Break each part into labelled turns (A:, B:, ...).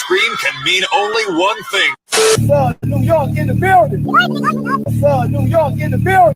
A: screen can mean only one thing.
B: New York in the building. New York in the building.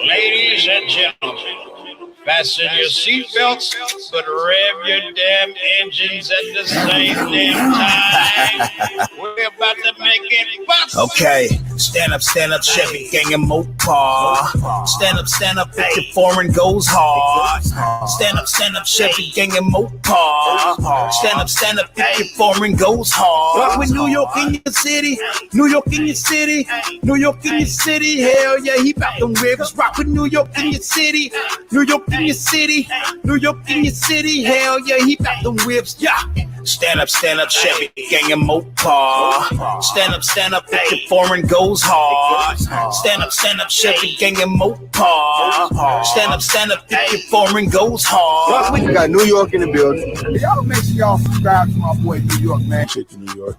C: Ladies and gentlemen, fasten your seatbelts, but rev your damn engines at the same damn time. We're about to make it bust.
D: Okay, stand up, Chevy gang and Mopar. Stand up, if your foreign goes hard. Stand up, Chevy gang and Mopar. Stand up, if your foreign goes hard. With New York in your city, New York in your city, New York in your city. Hell yeah, he bout them rivers. Rock with New York in your city, New York in your city, New York in your city. Hell yeah, he bout them whips. Yeah. Stand up, Chevy gang and Mopar. Stand up, if your foreign goes hard. Stand up, Chevy gang and Mopar. Stand up, if your foreign goes hard.
B: We got New York in the building. Y'all make sure y'all subscribe to my boy New York, man.
E: Appreciate New York.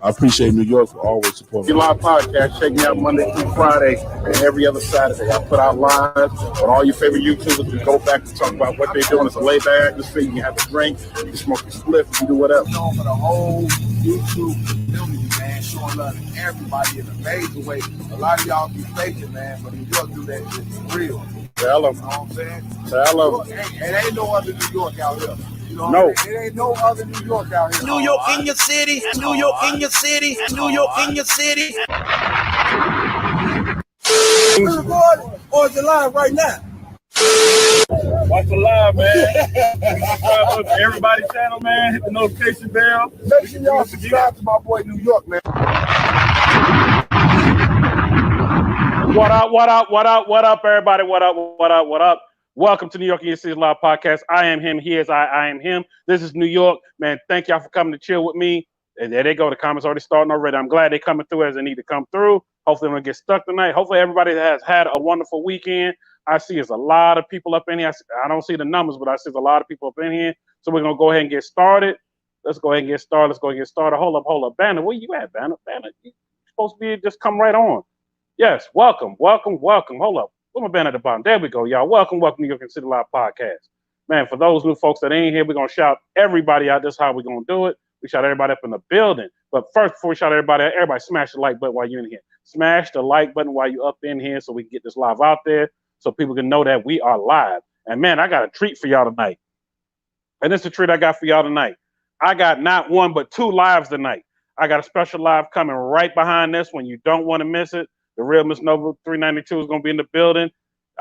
E: I appreciate New York for always supporting
F: Your live podcast. Check me out Monday through Friday and every other Saturday. I put out live on all your favorite YouTubers. We go back and talk about what they're doing. It's a laid-back atmosphere. You can have a drink, you can smoke a spliff, you can do whatever.
B: For the whole YouTube community, man, showing love to everybody in a major way. A lot of y'all be faking, man, but New York do that shit for real.
F: Tell them.
B: You know what I'm saying?
F: Tell them.
B: It ain't no other New York out here. You know
F: No.
B: It ain't no other New York out here.
D: New York in your city, New York in your city, New York in your city.
B: Is it recording or is it live right now?
F: Watch the live, man. Subscribe to everybody's channel, man. Hit the notification bell.
B: Make sure y'all subscribe to my boy New York, man.
G: What up, everybody? What up? Welcome to New York in Your City Live Podcast. I am him, he is I am him. This is New York. Man, thank y'all for coming to chill with me. And there they go. The comments already starting already. I'm glad they're coming through as they need to come through. Hopefully they don't get stuck tonight. Hopefully everybody has had a wonderful weekend. I see there's a lot of people up in here. I don't see the numbers, but I see there's a lot of people up in here. So we're going to go ahead and get started. Let's go ahead and get started. Hold up. Banner, where you at, Banner? You're supposed to be just come right on. Yes, welcome. Hold up. Put my banner at the bottom. There we go, y'all. Welcome to New York in City Live Podcast. Man, for those new folks that ain't here, we're going to shout everybody out. This is how we're going to do it. We shout everybody up in the building. But first, before we shout everybody out, everybody smash the like button while you're in here. Smash the like button while you're up in here so we can get this live out there so people can know that we are live. And, man, I got a treat for y'all tonight. And this is the treat I got for y'all tonight. I got not one but two lives tonight. I got a special live coming right behind this one. You don't want to miss it. The real Miss Nova 392 is going to be in the building.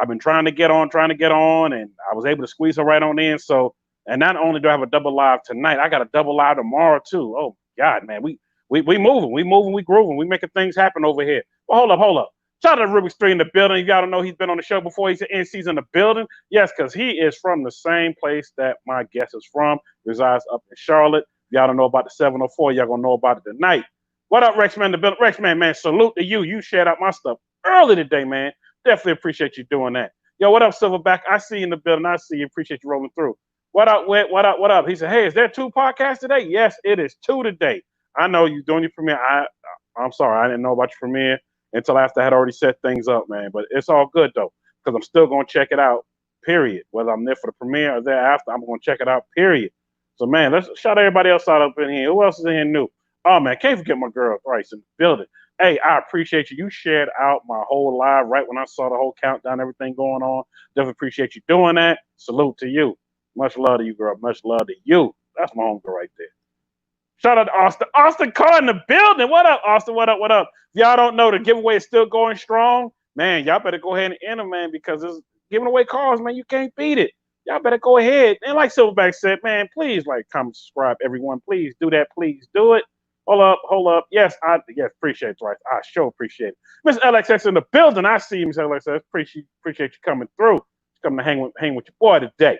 G: I've been trying to get on, and I was able to squeeze her right on in. So, and not only do I have a double live tonight, I got a double live tomorrow too. Oh God, man, we moving, we grooving, we making things happen over here. Well, hold up. Shout out to Rubik's 3 in the building. Y'all don't know he's been on the show before. He's in the building. Yes, because he is from the same place that my guest is from. Resides up in Charlotte. Y'all don't know about the 704. Y'all gonna know about it tonight. What up, Rexman? The building. Rexman, man, salute to you. You shared out my stuff early today, man. Definitely appreciate you doing that. Yo, what up, Silverback? I see you in the building. I see you. Appreciate you rolling through. What up, Wet? What up? He said, hey, is there 2 podcasts today? Yes, it is 2 today. I know you're doing your premiere. I'm sorry. I didn't know about your premiere until after I had already set things up, man. But it's all good, though, because I'm still going to check it out, period. Whether I'm there for the premiere or thereafter, I'm going to check it out, period. So, man, let's shout everybody else out up in here. Who else is in here new? Oh, man, can't forget my girl Thrice in the building. Hey, I appreciate you. You shared out my whole live right when I saw the whole countdown, everything going on. Definitely appreciate you doing that. Salute to you. Much love to you, girl. Much love to you. That's my homegirl right there. Shout out to Austin. Austin Carr in the building. What up, Austin? What up? If y'all don't know, the giveaway is still going strong. Man, y'all better go ahead and enter, man, because it's giving away cars, man. You can't beat it. Y'all better go ahead. And like Silverback said, man, please like, comment, subscribe, everyone. Please do that. Please do it. Hold up. Yes, appreciate it, right? I sure appreciate it. Miss LXX in the building. I see you, Miss LXX. Appreciate you coming through. Coming to hang with your boy today.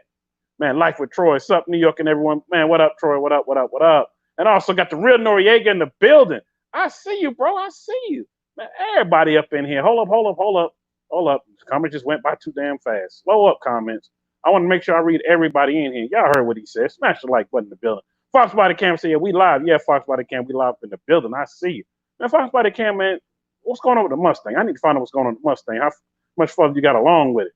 G: Man, Life with Troy. What's up, New York and everyone? Man, what up, Troy? What up? And also got the real Noriega in the building. I see you, bro. I see you. Man, everybody up in here. Hold up. Comments just went by too damn fast. Slow up, comments. I want to make sure I read everybody in here. Y'all heard what he said. Smash the like button in the building. Fox Body Cam said, yeah, we live. Yeah, Fox Body Cam, we live in the building. I see you. Man, Fox Body Cam, man, what's going on with the Mustang? I need to find out what's going on with the Mustang. How much further you got along with it?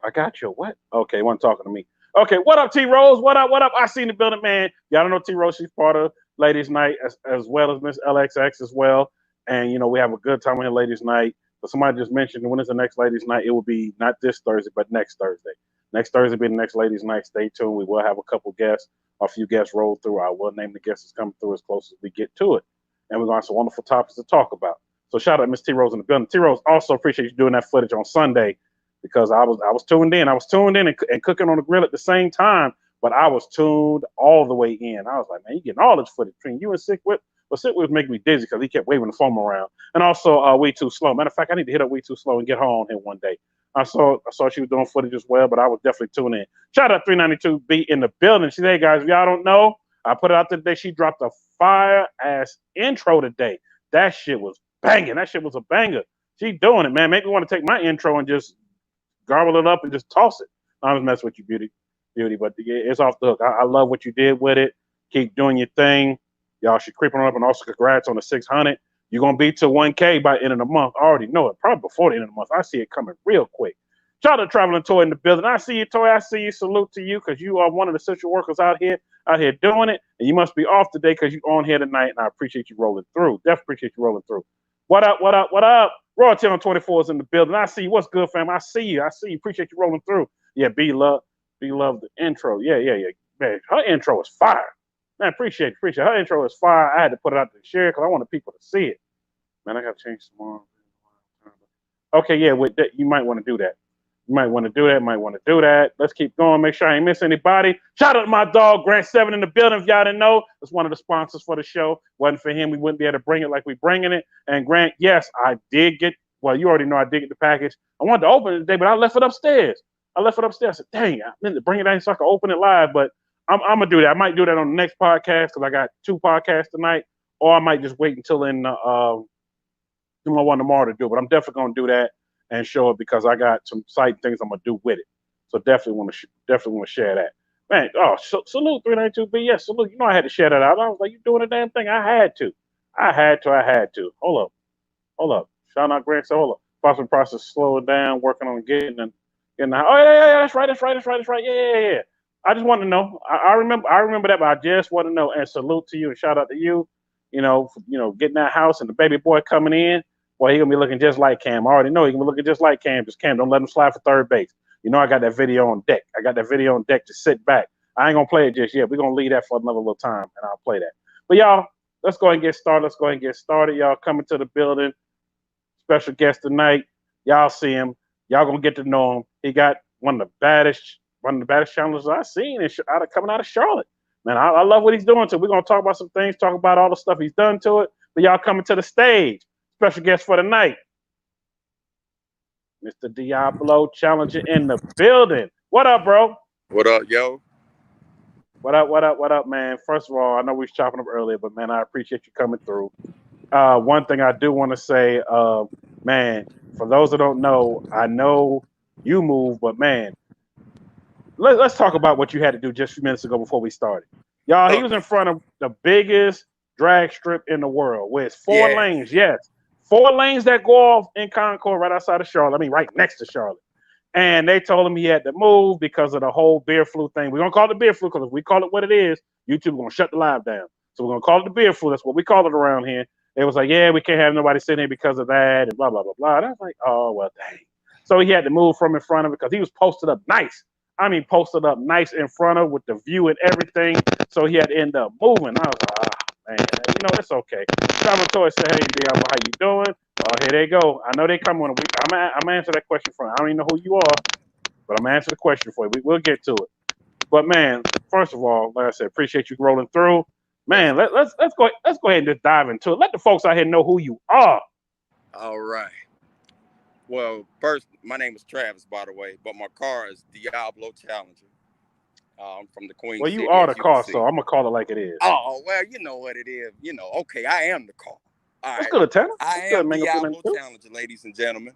G: I got you. What? Okay, one talking to me. Okay, what up, T Rose? What up? What up? I seen the building, man. Y'all don't know T Rose. She's part of Ladies Night as well as Miss LXX as well. And we have a good time on here Ladies Night. But somebody just mentioned when is the next Ladies Night? It will be not this Thursday, but next Thursday. Next Thursday will be the next Ladies Night. Stay tuned. We will have a couple guests, a few guests roll through. I will name the guests that's coming through as close as we get to it. And we're going to have some wonderful topics to talk about. So shout out Miss T Rose in the building. T Rose, also appreciate you doing that footage on Sunday because I was tuned in. I was tuned in and cooking on the grill at the same time, but I was tuned all the way in. I was like, man, you getting all this footage between you and Sick Whip. Well, Sick Whip was making me dizzy because he kept waving the phone around. And also We Too Slow. Matter of fact, I need to hit up We Too Slow and get her on here one day. I saw she was doing footage as well, but I was definitely tuning in. Shout out 392B in the building. She said, hey guys, if y'all don't know, I put it out today. She dropped a fire ass intro today. That shit was banging. That shit was a banger. She doing it, man. Make me want to take my intro and just garble it up and just toss it. I was messing with you, beauty, but it's off the hook. I love what you did with it. Keep doing your thing. Y'all should creep on up, and also congrats on the 600. You're going to be to 1K by the end of the month. I already know it. Probably before the end of the month. I see it coming real quick. Shout out to Traveling Toy in the building. I see you, Toy. I see you. Salute to you because you are one of the essential workers out here doing it. And you must be off today because you're on here tonight, and I appreciate you rolling through. Definitely appreciate you rolling through. What up, what up, what up? Royalty on 24 is in the building. I see you. What's good, fam? I see you. Appreciate you rolling through. Yeah, B-Love the intro. Yeah. Man, her intro is fire. Man, appreciate it. Her intro is fire. I had to put it out to share because I wanted people to see it. Man, I got to change some more. Okay, yeah, with that, you might want to do that. Might want to do that. Let's keep going. Make sure I ain't miss anybody. Shout out to my dog, Grant 7 in the building. If y'all didn't know, it's one of the sponsors for the show. Wasn't for him, we wouldn't be able to bring it like we bringing it. And Grant, yes, I did get, well, you already know I did get the package. I wanted to open it today, but I left it upstairs. I said, dang, I meant to bring it in so I could open it live, but I'm going to do that. I might do that on the next podcast because I got 2 podcasts tonight, or I might just wait until do my one tomorrow to do it. But I'm definitely going to do that and show it because I got some site things I'm gonna do with it. So definitely want to share that. Man, salute 392B. Yes, salute. You know I had to share that out. I was like, you doing the damn thing? I had to. Hold up. Shout out Grant. So hold up. Phosphorus process slowing down, working on getting. Oh yeah. That's right. Yeah. I just want to know. I remember that, but I just want to know. And salute to you and shout out to you. Getting that house and the baby boy coming in. Boy, he gonna be looking just like Cam. I already know he gonna be looking just like Cam. Just Cam, don't let him slide for third base. I got that video on deck. To sit back. I ain't gonna play it just yet. We're gonna leave that for another little time, and I'll play that. But y'all, let's go ahead and get started. Y'all coming to the building. Special guest tonight. Y'all see him. Y'all gonna get to know him. He got one of the baddest challengers I've seen coming out of Charlotte. Man, I love what he's doing. So we're gonna talk about some things, talk about all the stuff he's done to it. But y'all coming to the stage. Special guest for the night, Mr. Diablo Challenger in the building. What up, bro?
H: What up, yo?
G: What up, man? First of all, I know we was chopping up earlier, but man, I appreciate you coming through. One thing I do want to say, man, for those that don't know, I know you move, but man, let's talk about what you had to do just a few minutes ago before we started. Y'all, he was in front of the biggest drag strip in the world, where it's 4 lanes. Yes. 4 lanes that go off in Concord right outside of Charlotte. I mean, right next to Charlotte. And they told him he had to move because of the whole beer flu thing. We're going to call it the beer flu because if we call it what it is, YouTube going to shut the live down. So we're going to call it the beer flu. That's what we call it around here. They was like, yeah, we can't have nobody sitting here because of that and blah, blah, blah, blah. And I was like, oh, well, dang. So he had to move from in front of it because he was posted up nice. I mean, posted up nice in front of with the view and everything. So he had to end up moving. I was like, man, it's okay. Travel Toy said, hey, Diablo, how you doing? Oh, here they go. I know they come on a week. I'm gonna answer that question for you. I don't even know who you are, but I'm gonna answer the question for you. We'll get to it. But man, first of all, like I said, appreciate you rolling through. Man, let's go ahead and just dive into it. Let the folks out here know who you are.
H: All right. Well, first, my name is Travis, by the way, but my car is Diablo Challenger. From the Queen City.
G: Well, you are the car, so I'm gonna call it like it is.
H: Oh, well, you know what it is. Okay, I am the car. All
G: That's good, Tanner.
H: I am Diablo Challenger, ladies and gentlemen.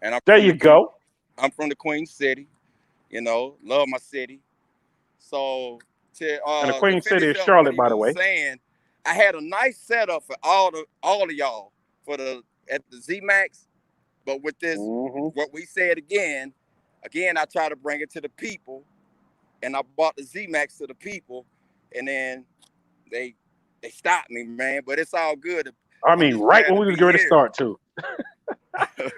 H: And
G: there you go.
H: I'm from the Queen City. Love my city. So
G: and the Queen City is Charlotte, by the way.
H: Saying, I had a nice setup for all of y'all at the Z Max, but with this, what we said again, again, I try to bring it to the people, and I bought the Z-Max to the people, and then they stopped me, man. But it's all good.
G: I
H: I'm
G: mean,
H: just
G: right
H: glad
G: when
H: to
G: we was
H: be
G: getting ready to
H: here.
G: start, too.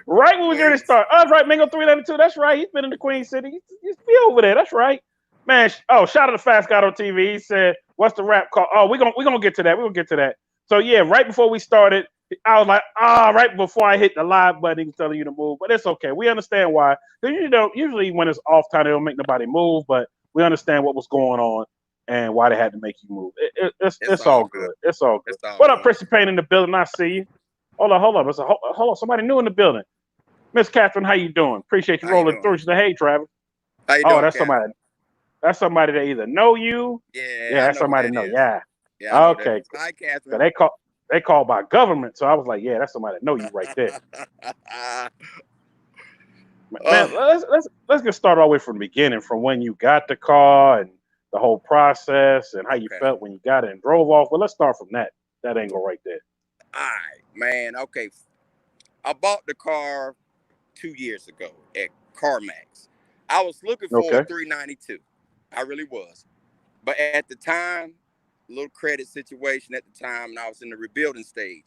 G: Right when we was getting ready to start. Oh, that's right, Mingo 392. That's right. He's been in the Queen City. He's be over there. That's right. Man, shout out to Fast God on TV. He said, what's the rap called? Oh, we're gonna get to that. We're gonna get to that. So yeah, right before we started, I was like, right before I hit the live button, he was telling you to move. But it's okay. We understand why. Because usually when it's off time, they don't make nobody move, but we understand what was going on and why they had to make you move. It's all good. It's all good. What up, Chrissy Payne in the building? I see you. Hold on. Hold on. Somebody new in the building. Miss Catherine, how you doing? Appreciate you rolling through. She said, hey, Travis.
H: How you doing,
G: that's
H: Catherine?
G: somebody. That's somebody that either know you.
H: Yeah,
G: that's somebody know. Yeah.
H: Yeah, I know
G: Okay.
H: that. Hi, Catherine.
G: So they call by government. So I was like, yeah, that's somebody that know you right there. Man, let's get started all the way from the beginning, from when you got the car and the whole process and how you felt when you got it and drove off. Well, let's start from that angle right there.
H: All right, man. Okay. I bought the car 2 years ago at CarMax. I was looking for a 392. I really was. But at the time, a little credit situation at the time, and I was in the rebuilding stage.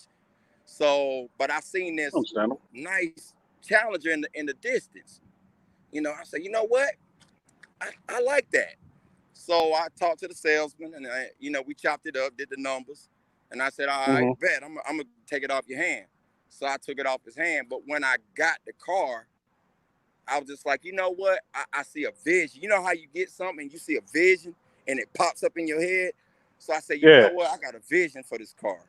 H: So, but I seen this nice Challenger in the distance. I said, you know what? I like that. So I talked to the salesman, and we chopped it up, did the numbers, and I said, all right, bet I'm gonna take it off your hand. So I took it off his hand. But when I got the car, I was just like, you know what? I see a vision. You know how you get something and you see a vision and it pops up in your head? So I said, you know what? I got a vision for this car.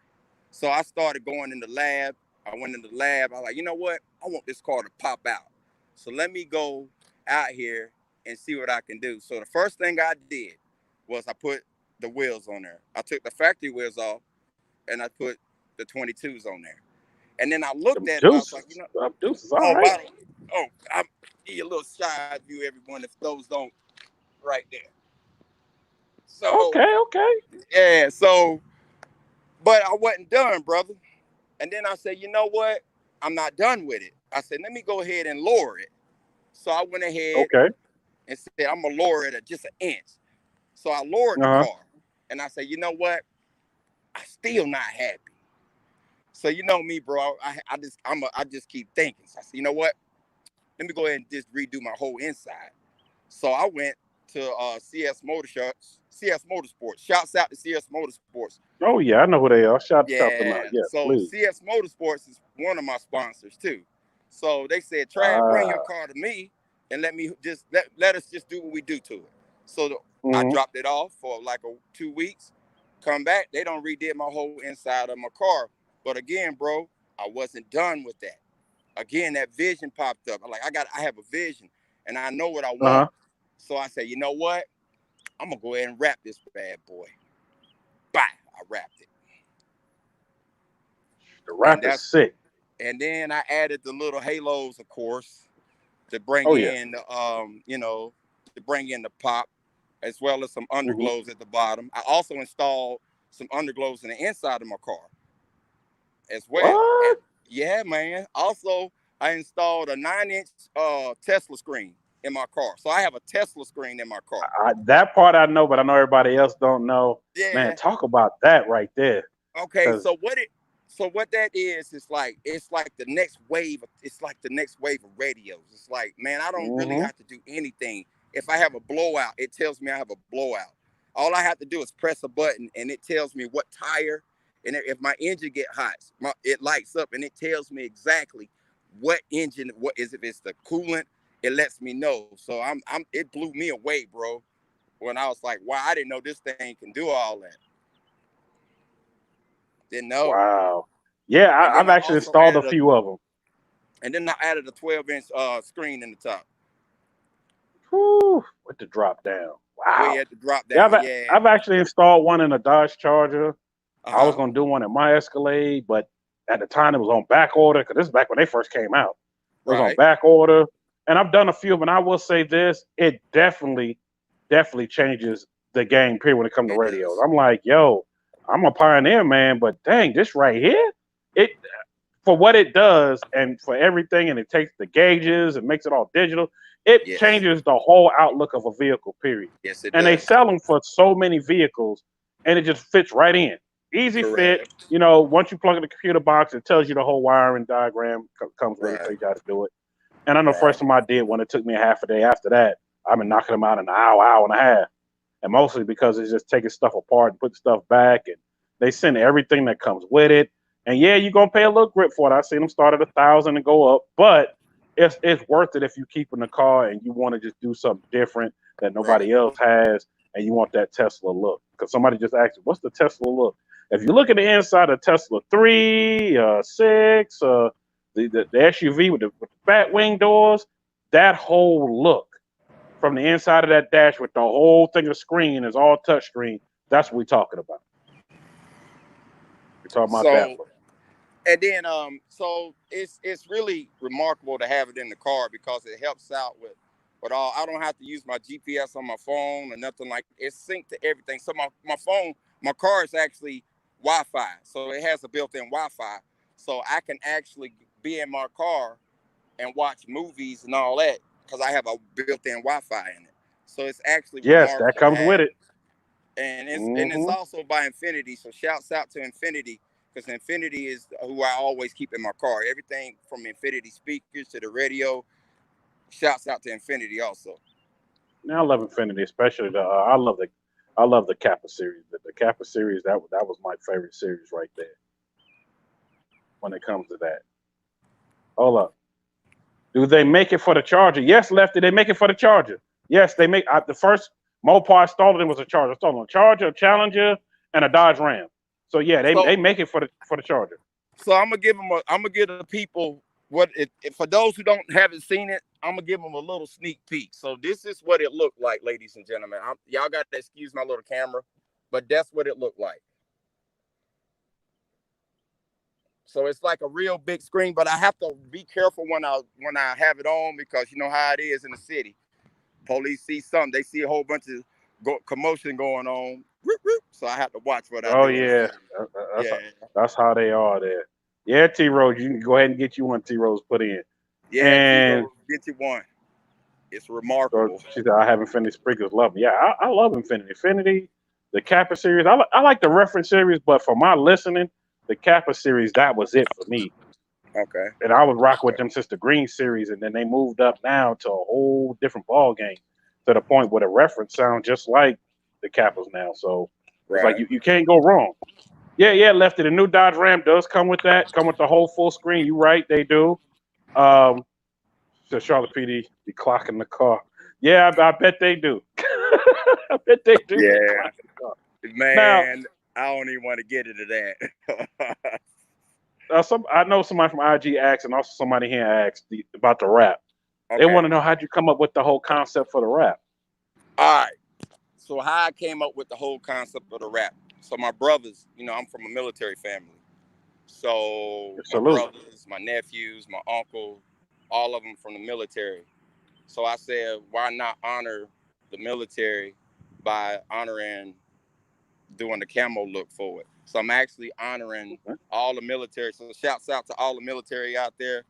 H: So I started going in the lab. I went in the lab. I was like, you know what? I want this car to pop out. So let me go out here and see what I can do. So the first thing I did was I put the wheels on there. I took the factory wheels off and I put the 22s on there. And then I looked at it. I was like,
G: deuces, all right.
H: I'm a little side view, everyone, if those don't right there. So
G: okay.
H: Yeah, so but I wasn't done, brother. And then I said, you know what? I'm not done with it. I said, let me go ahead and lower it. So I went ahead and said, I'm gonna lower it at just an inch. So I lowered the car. And I said, you know what? I'm still not happy. So you know me, bro. I just keep thinking. So I said, you know what? Let me go ahead and just redo my whole inside. So I went to CS Motorsports. Shouts out to CS Motorsports.
G: Oh yeah, I know who they are. Shout them out. Yeah,
H: so
G: please.
H: CS Motorsports is one of my sponsors too. So they said, Trav, bring your car to me and let us just do what we do to it. So I dropped it off for like 2 weeks. Come back, they don't redid my whole inside of my car. But again, bro, I wasn't done with that. Again, that vision popped up. I'm like, I have a vision and I know what I want. So I said, you know what? I'm gonna go ahead and wrap this bad boy. Bye. I wrapped it.
G: The wrap is sick.
H: And then I added the little halos, of course, to bring in to bring in the pop, as well as some underglows at the bottom. I also installed some underglows in the inside of my car as well.
G: What?
H: Yeah, man. Also, I installed a 9-inch Tesla screen in my car. So I have a Tesla screen in my car.
G: That part I know, but I know everybody else don't know.
H: Yeah.
G: Man, talk about that right there.
H: Okay, so what that is, it's like the next wave. It's like the next wave of radios. It's like, man, I don't really have to do anything. If I have a blowout, it tells me I have a blowout. All I have to do is press a button and it tells me what tire. And if my engine get hot, it lights up and it tells me exactly what engine, if it's the coolant, it lets me know. So it blew me away, bro. When I was like, wow, I didn't know this thing can do all that. Didn't know.
G: Wow. Yeah, I've actually installed a few of them.
H: And then I added a 12-inch screen in the top.
G: Whew, with the drop down. Wow.
H: We had to drop down.
G: I've actually installed one in a Dodge Charger. I was going to do one in my Escalade, but at the time it was on back order because this is back when they first came out. It was on back order. And I've done a few, but I will say this, it definitely changes the game, period, when it comes to radios. I'm like, yo, I'm a pioneer, man, but dang, this right here, for what it does and for everything, and it takes the gauges and makes it all digital, It
H: Yes.
G: changes the whole outlook of a vehicle, period.
H: Yes, it
G: And
H: does.
G: they sell them for so many vehicles, and it just fits right in. Easy
H: Correct.
G: fit. You know, once you plug in the computer box, it tells you the whole wiring diagram comes with it,
H: Right.
G: so you got to do it. And I know
H: Right.
G: first time I did one, it took me a half a day. After that, I've been knocking them out in an hour and a half. And mostly because it's just taking stuff apart and putting stuff back, and they send everything that comes with it. And yeah, you're gonna pay a little grip for it. I've seen them start at 1,000 and go up, but it's worth it if you keep in the car and you want to just do something different that nobody else has, and you want that Tesla look. Because somebody just asked you, what's the Tesla look? If you look at the inside of Tesla 3, 6, the SUV with the fat wing doors, that whole look from the inside of that dash with the whole thing of screen is all touch screen. That's what we're talking about. We're talking about that
H: So,
G: look.
H: and then so it's really remarkable to have it in the car because it helps out with all. I don't have to use my GPS on my phone or nothing like it. It's synced to everything. So my car is actually Wi-Fi, so it has a built-in Wi-Fi, so I can actually be in my car and watch movies and all that because I have a built-in Wi-Fi in it. So it's actually
G: Yes, that
H: remarkable
G: comes
H: to
G: with
H: have.
G: it.
H: And it's also by Infinity. So shouts out to Infinity because Infinity is who I always keep in my car. Everything from Infinity speakers to the radio. Shouts out to Infinity also.
G: Now I love Infinity, especially I love the Kappa series. The Kappa series that was my favorite series right there. When it comes to that, hold up. Do they make it for the Charger? Yes, Lefty, they make it for the Charger. Yes, they make the first Mopar I installed in was a Charger. I installed a Charger, a Challenger, and a Dodge Ram. So yeah, they make it for the Charger.
H: So I'm gonna give the people what it for those who haven't seen it. I'm gonna give them a little sneak peek. So this is what it looked like, ladies and gentlemen. Y'all got to excuse my little camera, but that's what it looked like. So it's like a real big screen, but I have to be careful when I have it on because you know how it is in the city. Police see something, they see a whole bunch of commotion going on. So I have to watch what I
G: Oh
H: do.
G: yeah, that's how they are there. Yeah, T Rose, you can go ahead and get you one. T Rose put in.
H: Yeah,
G: And
H: get you one. It's
G: so
H: remarkable.
G: she said, I have Infinity Sprinkles. Love me. Yeah, I love Infinity. Infinity, the Kappa series. I like the reference series, but for my listening, the Kappa series, that was it for me.
H: Okay.
G: And I was rocking with them since the Green series, and then they moved up now to a whole different ball game to the point where the reference sounds just like the Kappas now. So it's like you can't go wrong. Yeah, Lefty. The new Dodge Ram does come with that. Come with the whole full screen. You right, they do. So Charlotte PD be clocking the car. Yeah, I bet they do. I bet they do.
H: Yeah, man.
G: Now,
H: I don't even want to get into that.
G: I know somebody from IG asked, and also somebody here asked about the rap.
H: Okay.
G: They want to know how'd you come up with the whole concept for the rap.
H: All right. So how I came up with the whole concept of the rap. So my brothers, you know, I'm from a military family. So my brothers, my nephews, my uncle, all of them from the military. So I said, why not honor the military by honoring doing the camo look for it? So I'm actually honoring all the military. So shouts out to all the military out there.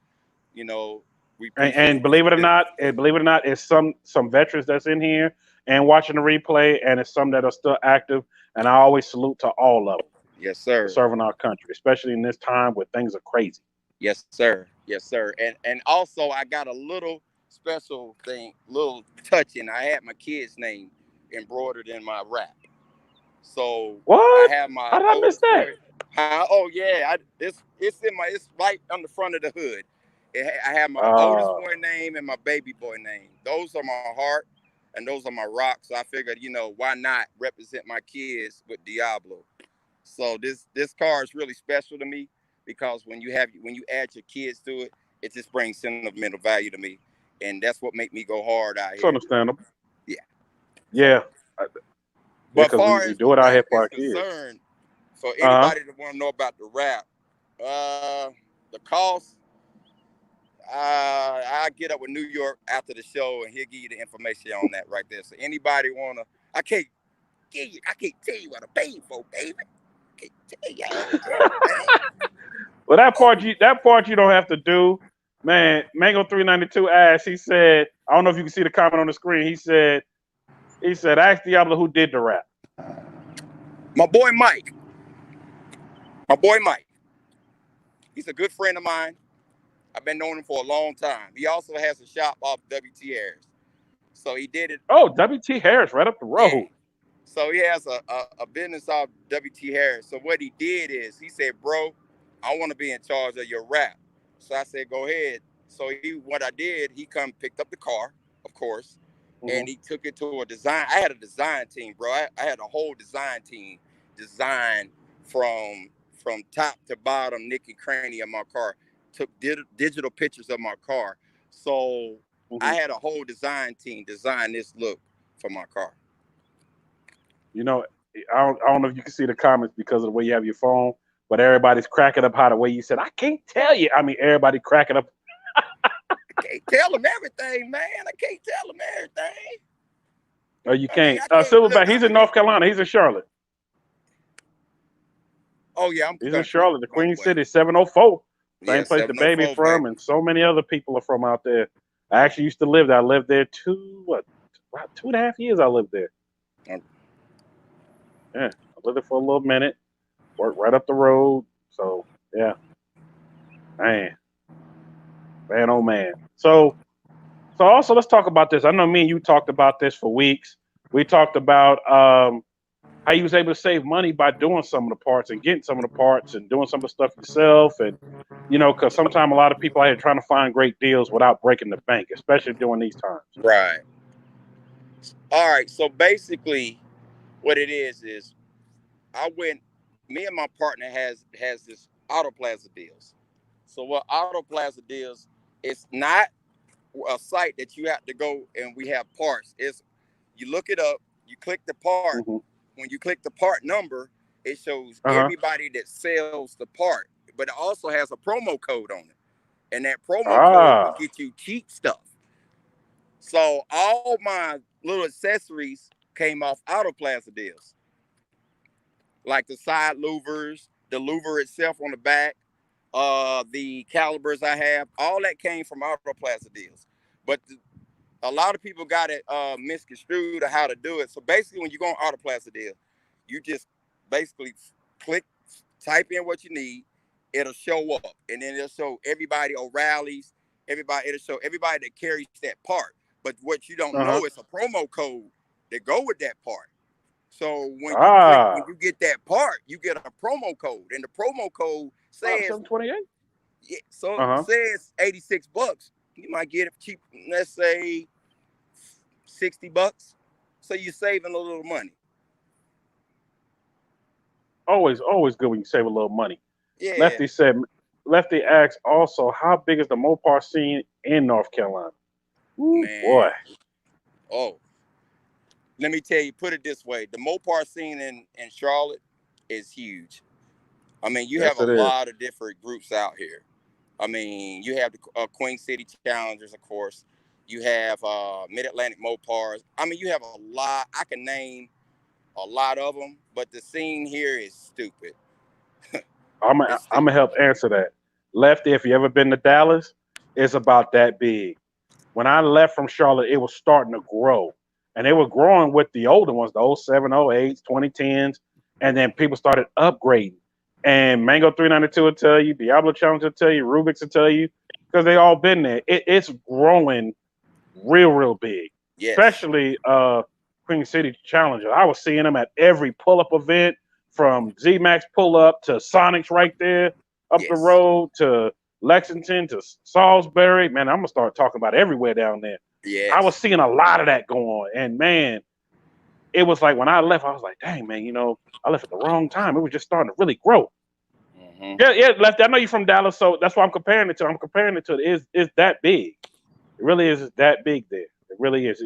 H: You know, we
G: and believe it or not, it's some veterans that's in here and watching the replay, and it's some that are still active. And I always salute to all of them.
H: Yes, sir.
G: For serving our country, especially in this time where things are crazy.
H: Yes, sir. Yes, sir. And also I got a little special thing, little touching. I had my kid's name embroidered in my rap. So
G: what?
H: I have my.
G: How did I miss that?
H: Oh yeah, it's right on the front of the hood. I have my oldest boy name and my baby boy name. Those are my heart and those are my rocks. So I figured, you know, why not represent my kids with Diablo? So this car is really special to me because when you add your kids to it, it just brings sentimental value to me, and that's what make me go hard out here.
G: It's understandable.
H: Yeah.
G: Yeah.
H: But far
G: we do it out here for our kids.
H: For anybody that want to know about the rap, the cost, I get up with New York after the show, and he'll give you the information on that right there. So anybody wanna, I can't tell you what I paid for, baby. Well,
G: that part you don't have to do. Man, Mango 392 asked. He said, I don't know if you can see the comment on the screen. He said, ask Diablo who did the rap.
H: My boy Mike. My boy Mike. He's a good friend of mine. I've been knowing him for a long time. He also has a shop off W.T. Harris. So he did it.
G: Oh, W.T. Harris, right up the road.
H: Yeah. So he has a business off W.T. Harris. So what he did is he said, bro, I want to be in charge of your rap. So I said, go ahead. So what I did, he picked up the car, of course, and he took it to a design. I had a design team, bro. I had a whole design team design from top to bottom, nick and cranny of my car. Took digital pictures of my car. So I had a whole design team design this look for my car.
G: You know, I don't know if you can see the comments because of the way you have your phone, but everybody's cracking up how the way you said, I can't tell you. I mean, everybody cracking up.
H: I can't tell them everything, man. I can't tell them everything.
G: Oh, you can't. Silverback, he's in North Carolina. He's in Charlotte.
H: Oh, yeah.
G: He's in Charlotte, the Queen City, 704. Same place the baby from,
H: baby.
G: And so many other people are from out there. I actually used to live there. I lived there about 2.5 years I lived there. Yeah, I lived there for a little minute. Worked right up the road. So, yeah. Man, oh man. So also let's talk about this. I know me and you talked about this for weeks. We talked about how you was able to save money by doing some of the parts and getting some of the parts and doing some of the stuff yourself. And, you know, because sometimes a lot of people out here trying to find great deals without breaking the bank, especially during these times.
H: Right. All right. So basically what it is me and my partner has this Auto Plaza deals. So what Auto Plaza deals, it's not a site that you have to go and we have parts. It's you look it up, you click the part. When you click the part number, it shows everybody that sells the part, but it also has a promo code on it. And that promo code will get you cheap stuff. So all my little accessories came off Auto Plaza deals. Like the side louvers, the louver itself on the back, the calibers I have, all that came from Auto Plaza deals. But a lot of people got it misconstrued of how to do it. So basically, when you go on Auto Plaza deal, you just basically type in what you need. It'll show up, and then it'll show everybody O'Reilly's. It'll show everybody that carries that part. But what you don't know is a promo code that go with that part. So when you get that part, you get a promo code, and the promo code says
G: 728.
H: Yeah, so it says $86. You might get it cheap. Let's say $60. So you're saving a little money.
G: Always good when you save a little money.
H: Yeah.
G: Lefty asked also, how big is the Mopar scene in North Carolina? Ooh, boy.
H: Oh. Let me tell you, put it this way. The Mopar scene in Charlotte is huge. I mean, you have a lot of different groups out here. I mean, you have the Queen City Challengers, of course. You have Mid-Atlantic Mopars. I mean, you have a lot. I can name a lot of them, but the scene here is stupid.
G: I'm gonna help answer that. Lefty, if you ever been to Dallas, it's about that big. When I left from Charlotte, it was starting to grow. And they were growing with the older ones, the 07, 08s, 2010s. And then people started upgrading. And Mango 392 will tell you, Diablo Challenge will tell you, Rubik's will tell you, because they all been there. It's growing real big.
H: Yes.
G: Especially Queen City Challenger. I was seeing them at every pull-up event, from Z-Max pull-up to Sonic's right there up the road to Lexington to Salisbury. Man, I'm going to start talking about everywhere down there.
H: Yeah,
G: I was seeing a lot of that going on. And, man, it was like when I left, I was like, dang, man, you know, I left at the wrong time. It was just starting to really grow. Yeah, Lefty, I know you're from Dallas, so that's what I'm comparing it to. It's that big. It really is that big there. It really is.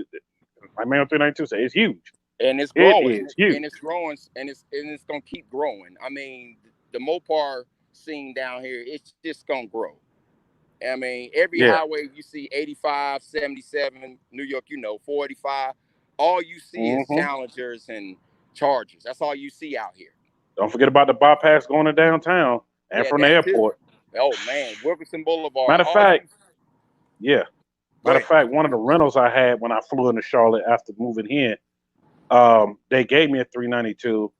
G: My man 392 said it's huge.
H: And it's growing.
G: It is huge.
H: And it's growing, and it's going to keep growing. I mean, the Mopar scene down here, it's just going to grow. I mean, every highway you see 85, 77, New York, 485. All you see is Challengers and Chargers. That's all you see out here.
G: Don't forget about the bypass going to downtown and from the airport.
H: Oh, man. Wilkerson Boulevard.
G: Matter of fact, Yeah. Matter of fact, one of the rentals I had when I flew into Charlotte after moving here, they gave me a 392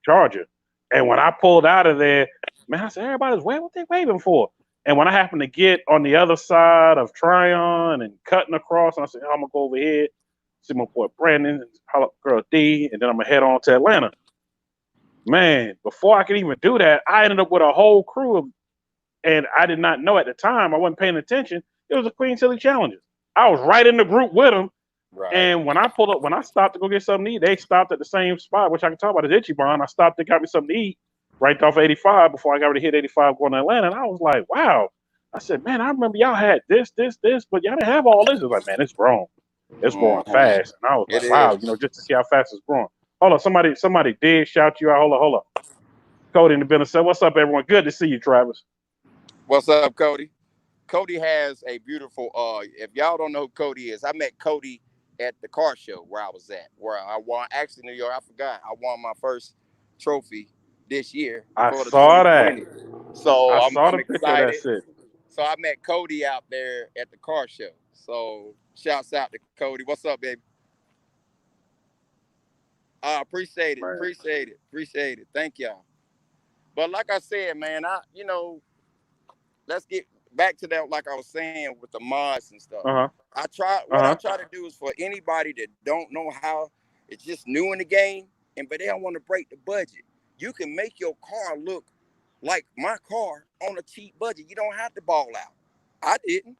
G: Charger. And when I pulled out of there, man, I said, everybody's waving. What they waving for? And when I happened to get on the other side of Tryon and cutting across, and I said, I'm going to go over here, see my boy Brandon, holla up girl D, and then I'm going to head on to Atlanta. Man, before I could even do that, I ended up with a whole crew of, and I did not know at the time, I wasn't paying attention. It was the Queen City Challengers. I was right in the group with them. Right. And when I pulled up, when I stopped to go get something to eat, they stopped at the same spot, which I can talk about is Ichiban. I stopped and got me something to eat right off 85 before I got ready to hit 85 going to Atlanta. And I was like, wow. I said, man, I remember y'all had this, but y'all didn't have all this. It was like, man, it's grown. It's growing fast. And I was like, wow, you know, just to see how fast it's growing. Hold on, somebody did shout you out. Hold up. Cody in the building said, what's up, everyone? Good to see you, Travis.
H: What's up, Cody? Cody has a beautiful, if y'all don't know who Cody is, I met Cody at the car show where I was at, where I won, actually, New York, I forgot, I won my first trophy this year.
G: I saw that.
H: So
G: I'm
H: excited.
G: Picture,
H: so I met Cody out there at the car show. So shouts out to Cody. What's up, baby? Appreciate it. Thank y'all. But like I said, man, let's get back to that, like I was saying, with the mods and stuff. What I try to do is for anybody that don't know how, it's just new in the game, but they don't want to break the budget. You can make your car look like my car on a cheap budget. You don't have to ball out. I didn't.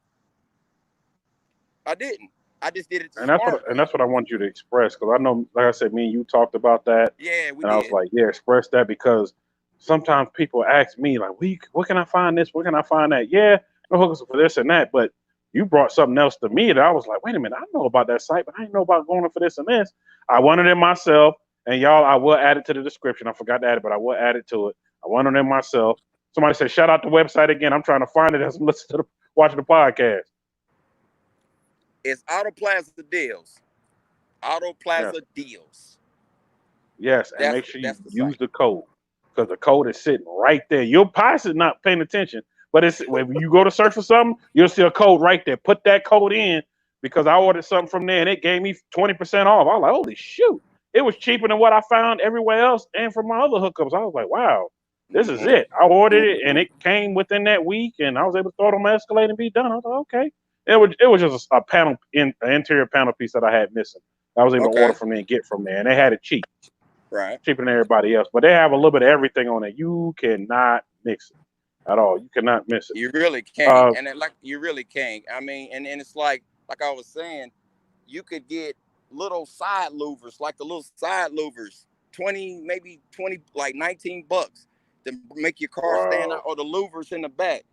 H: I just did it.
G: And that's what I want you to express, because I know, like I said, me and you talked about that.
H: Yeah, we
G: did.
H: I
G: was like, yeah, express that, because sometimes people ask me, like, where can I find this? Where can I find that? Yeah, no hookers for this and that. But you brought something else to me that I was like, wait a minute, I know about that site, but I didn't know about going for this and this. I wanted it myself. And y'all, I will add it to the description. I forgot to add it, but I will add it to it. I wanted it myself. Somebody said, shout out the website again. I'm trying to find it as I'm listening to watching the podcast.
H: It's Auto Plaza Deals. Auto Plaza Deals.
G: Yes, and make sure you use the code, because the code is sitting right there. Your posse is not paying attention, but it's when you go to search for something, you'll see a code right there. Put that code in, because I ordered something from there and it gave me 20% off. I was like, holy shoot. It was cheaper than what I found everywhere else and from my other hookups. I was like, wow, this is it. I ordered it and it came within that week, and I was able to throw it on my Escalade and be done. I was like, okay. It was just a panel, an interior panel piece that I had missing. I was able to order from there and get from there, and they had it cheap.
H: Right.
G: Cheaper than everybody else. But they have a little bit of everything on it. You cannot mix it at all. You cannot miss it.
H: You really can't. You really can't. I mean, and it's like I was saying, you could get little side louvers, like the little side louvers, 20, like $19 to make your car stand out, or the louvers in the back.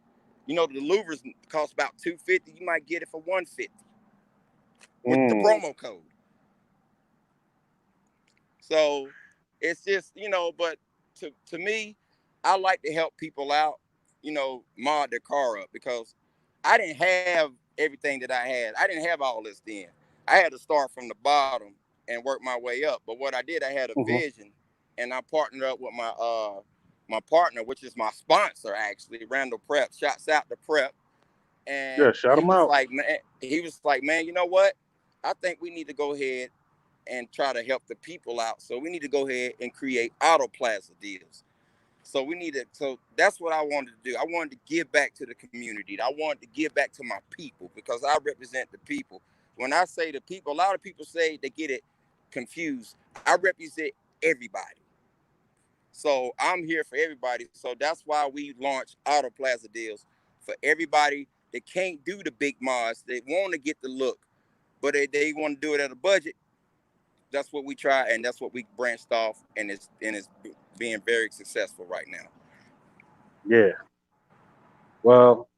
H: You know, the louvers cost about $250. You might get it for $150 with the promo code. So it's just, but to me, I like to help people out, mod their car up, because I didn't have everything that I had. I didn't have all this then. I had to start from the bottom and work my way up. But what I did, I had a vision, and I partnered up with my partner, which is my sponsor, actually, Randall Prep. Shouts out to Prep. And
G: shout him out.
H: He was like, man, you know what? I think we need to go ahead and try to help the people out. So we need to go ahead and create Auto Plaza Deals. So that's what I wanted to do. I wanted to give back to the community. I wanted to give back to my people, because I represent the people. When I say the people, a lot of people say they get it confused. I represent everybody. So I'm here for everybody. So that's why we launched Auto Plaza Deals for everybody that can't do the big mods. They want to get the look, but they want to do it at a budget. That's what we try, and that's what we branched off, and it's being very successful right now.
G: Yeah. Well,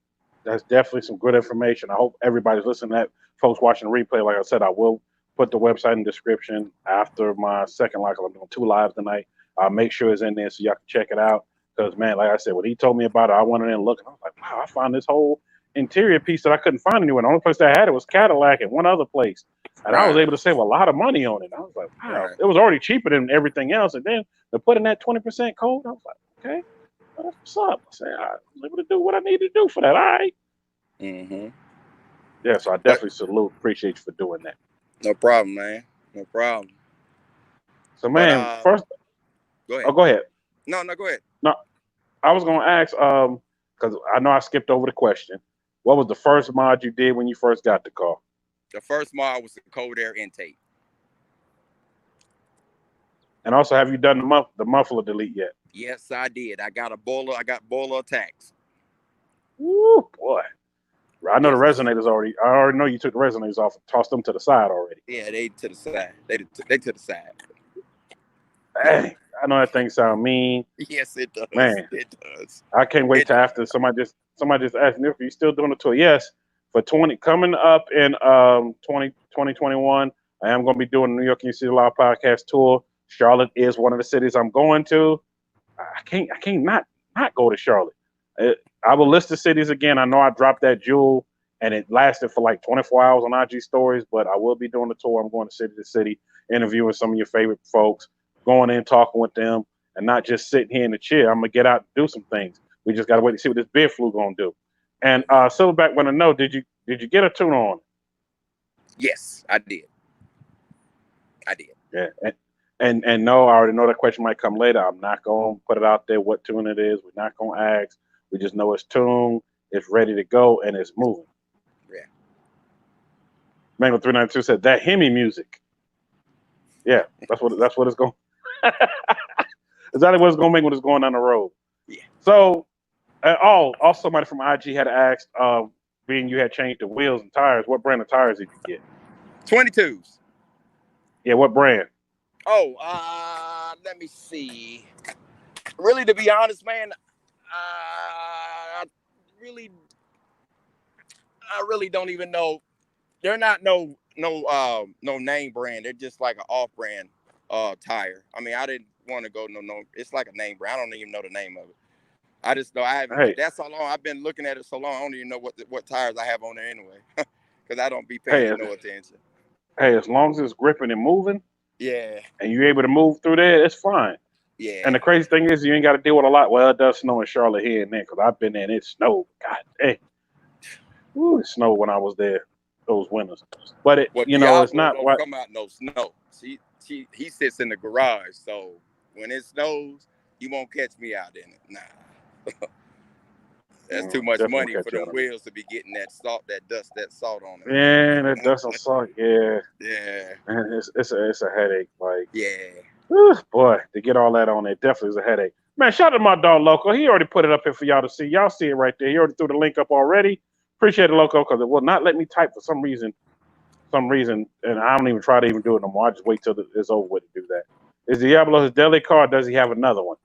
G: that's definitely some good information. I hope everybody's listening. That folks watching the replay, like I said, I will put the website in the description after my second live. I'm doing 2 lives tonight. I'll make sure it's in there so y'all can check it out. Because, man, like I said, when he told me about it, I went in and looked, and I was like, wow, I found this whole interior piece that I couldn't find anywhere. The only place that had it was Cadillac and one other place. And I was able to save a lot of money on it. I was like, wow, it was already cheaper than everything else. And then to put in that 20% code, I was like, okay, well, that's what's up. I said, I was able to do what I needed to do for that. All right.
H: Mm-hmm.
G: Yeah, so I definitely appreciate you for doing that.
H: No problem, man. No problem.
G: So, man, first,
H: go ahead.
G: Oh, go ahead.
H: No, go ahead.
G: No, I was gonna ask, because I know I skipped over the question. What was the first mod you did when you first got the car?
H: The first mod was the cold air intake.
G: And also, have you done the muffler delete yet?
H: Yes, I did. I got boiler attacks.
G: Woo, boy. I know the resonators already. I already know you took the resonators off and tossed them to the side already.
H: Yeah, they to the side. They to the side.
G: Dang, I know that thing sound mean.
H: Yes, it does.
G: Man,
H: it does.
G: I can't wait till after somebody just asked me if you still doing the tour. Yes, for coming up in 2021, I am going to be doing the New York in Your City Live podcast tour. Charlotte is one of the cities I'm going to. I can't not go to Charlotte. I will list the cities again. I know I dropped that jewel and it lasted for like 24 hours on IG stories, but I will be doing the tour. I'm going to city, interviewing some of your favorite folks, going in, talking with them, and not just sitting here in the chair. I'm going to get out and do some things. We just got to wait to see what this beer flu going to do. And Silverback want to know, did you get a tune on?
H: Yes, I did.
G: Yeah. And no, I already know that question might come later. I'm not going to put it out there what tune it is. We're not going to ask. We just know it's tuned, it's ready to go, and it's moving.
H: Yeah.
G: Mango 392 said that Hemi music. Yeah, that's what it's going. Exactly what it's going to make when it's going down the road.
H: Yeah.
G: So, also somebody from IG had asked, being you had changed the wheels and tires, what brand of tires did you get?
H: 22s.
G: Yeah, what brand?
H: Oh, let me see. Really, to be honest, man, I really don't even know. They're not no name brand. They're just like an off-brand tire. I mean, I didn't want to go no. It's like a name brand. I don't even know the name of it. I just know I haven't.
G: Hey.
H: That's so long. I've been looking at it so long. I don't even know what tires I have on there anyway, because I don't be paying no attention.
G: Hey, as long as it's gripping and moving.
H: Yeah.
G: And you're able to move through there, it's fine.
H: Yeah.
G: And the crazy thing is, you ain't got to deal with a lot. Well, it does snow in Charlotte here and there because I've been there and it snowed. God dang. Ooh, it snowed when I was there those winters. But
H: Diablo
G: it's not
H: don't come out no snow. He sits in the garage, so when it snows, you won't catch me out in it. Nah. That's too much money for them wheels to be getting that salt, that dust, that salt on them.
G: Yeah, that dust and salt. Yeah.
H: Yeah.
G: Man, it's a headache. Like,
H: yeah.
G: Boy, to get all that on there definitely is a headache. Man, shout out to my dog Loco. He already put it up here for y'all to see. Y'all see it right there. He already threw the link up already. Appreciate it, Loco, because it will not let me type for some reason, and I don't even try to even do it no more. I just wait till it's over with to do that. Is Diablo his deli car? Or does he have another one?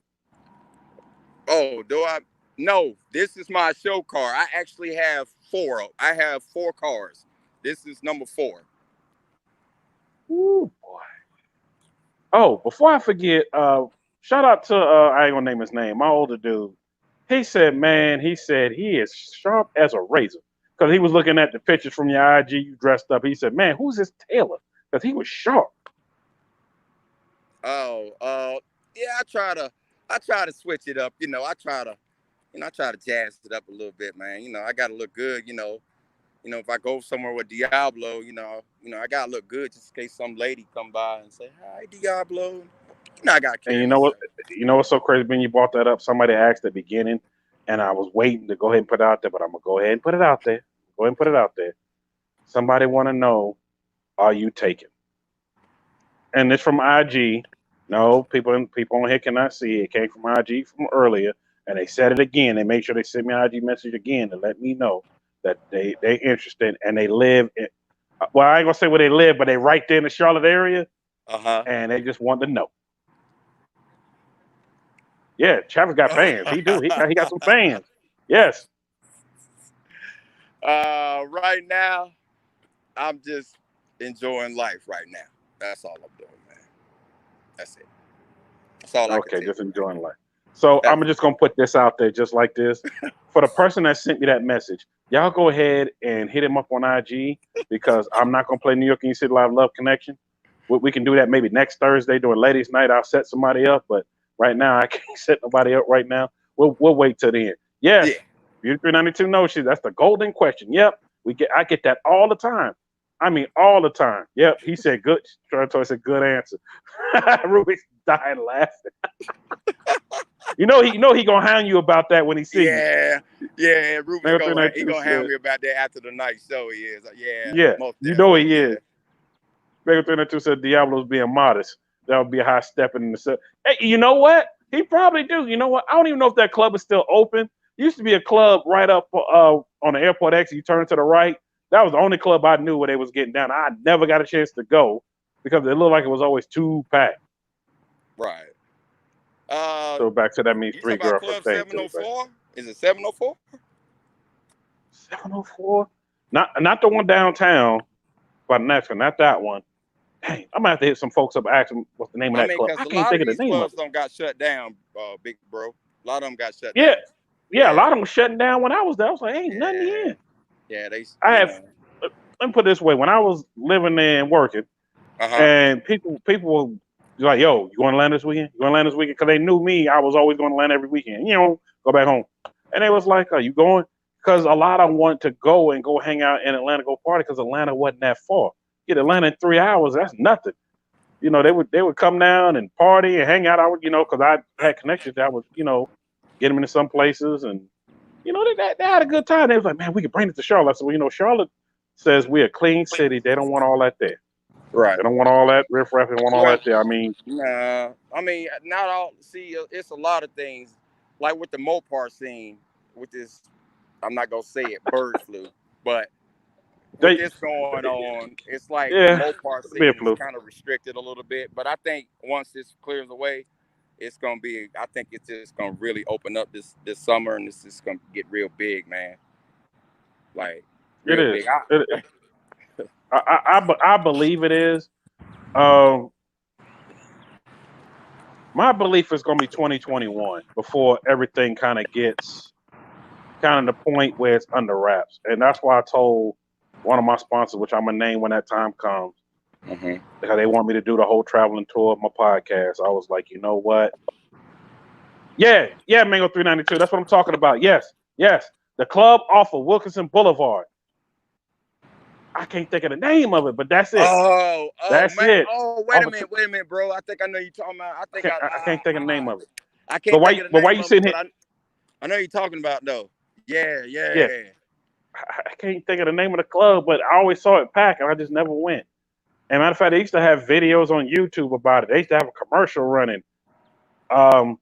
H: Oh, do I? No, this is my show car. I actually have 4. I have 4 cars. This is number 4.
G: Ooh, boy. Oh, before I forget, shout out to I ain't gonna name his name, my older dude. He said he is sharp as a razor. Because he was looking at the pictures from your IG, you dressed up. He said, man, who's this Taylor? Because he was sharp.
H: Oh, yeah, I try to switch it up. I try to jazz it up a little bit, man. I gotta look good, if I go somewhere with Diablo, I gotta look good just in case some lady come by and say, hi, Diablo. I gotta carry
G: And you know what's so crazy when you brought that up? Somebody asked at the beginning, and I was waiting to go ahead and put it out there, but I'm gonna go ahead and put it out there. Go ahead and put it out there. Somebody want to know, are you taken? And it's from IG. No, people on here cannot see it. It came from IG from earlier, and they said it again. They made sure they sent me an IG message again to let me know that they interested and they live in. Well, I ain't gonna say where they live, but they right there in the Charlotte area. And they just want to know. Yeah, Travis got fans. He do. He got some fans. Yes.
H: Right now, I'm just enjoying life right now. That's all I'm doing, man. That's it. That's all I can
G: Okay, just enjoying life. So I'm just gonna put this out there just like this. For the person that sent me that message, y'all go ahead and hit him up on IG because I'm not gonna play New York in Your City Live Love Connection. We can do that maybe next Thursday during ladies' night. I'll set somebody up, but right now I can't set nobody up right now. We'll wait till the end. Yes, Beauty 392 knows that's the golden question. Yep, I get that all the time. I mean, all the time. Yep, he said good. Troy said good answer. Ruby's dying laughing. you know he gonna hound you about that when he sees you.
H: Yeah. Ruby's
G: Mango
H: gonna hound me about that after the night show. He is.
G: Yeah,
H: most
G: you know he
H: definitely,
G: is. Mango 392 said Diablo's being modest. That would be a high step in the set. Hey, you know what? He probably do. You know what? I don't even know if that club is still open. Used to be a club right up on the airport exit. You turn to the right. That was the only club I knew where they was getting down. I never got a chance to go because it looked like it was always too packed.
H: Right.
G: So back to that means
H: you
G: 3
H: talking about
G: girlfriends.
H: Club 704? Is it 704?
G: 704? Not the one downtown, but next one, not that one. Dang, I'm gonna have to hit some folks up and ask them what's the name of that club.
H: Because
G: I
H: a
G: can't
H: lot
G: think
H: of
G: of
H: these
G: the name of
H: clubs
G: it.
H: don't got shut down, big bro. A lot of them got shut down.
G: Yeah, a lot of them were shutting down when I was there. I was like, ain't nothing in.
H: Yeah, they.
G: Let me put it this way: when I was living there and working, and people were like, "Yo, you going to land this weekend? You going to land this weekend?" Because they knew me. I was always going to land every weekend. Go back home. And they was like, "Are you going?" Because a lot of them wanted to go hang out in Atlanta, go party. Because Atlanta wasn't that far. Get Atlanta in 3 hours. That's nothing. They would come down and party and hang out. I would, because I had connections. I would, get them into some places, and they had a good time. They was like, "Man, we could bring it to Charlotte." I said, "Well, Charlotte says we're a clean city. They don't want all that there.
H: Right.
G: They don't want all that riffraff. They want all that there." I mean,
H: nah. I mean, not all. See, it's a lot of things. Like with the Mopar scene, with this, I'm not gonna say it, bird flu, but with this going on, it's like the Mopar scene is kind of restricted a little bit. But I think once this clears away, it's gonna be. I think it's just gonna really open up this summer, and this is gonna get real big, man. Like real big.
G: I believe it is. My belief is going to be 2021 before everything kind of gets the point where it's under wraps, and that's why I told one of my sponsors, which I'm gonna name when that time comes, because they want me to do the whole traveling tour of my podcast. I was like, you know what? Yeah, Mango 392. That's what I'm talking about. Yes, the club off of Wilkinson Boulevard. I can't think of the name of it, but that's it. That's
H: man.
G: it.
H: Oh, wait a minute, bro. I think I know you're talking about. I
G: can't think of the name of it.
H: I can't think of the name
G: why you sitting here?
H: I know you're talking about though. Yeah.
G: I can't think of the name of the club, but I always saw it packed, and I just never went. And matter of fact, they used to have videos on YouTube about it. They used to have a commercial running. Man,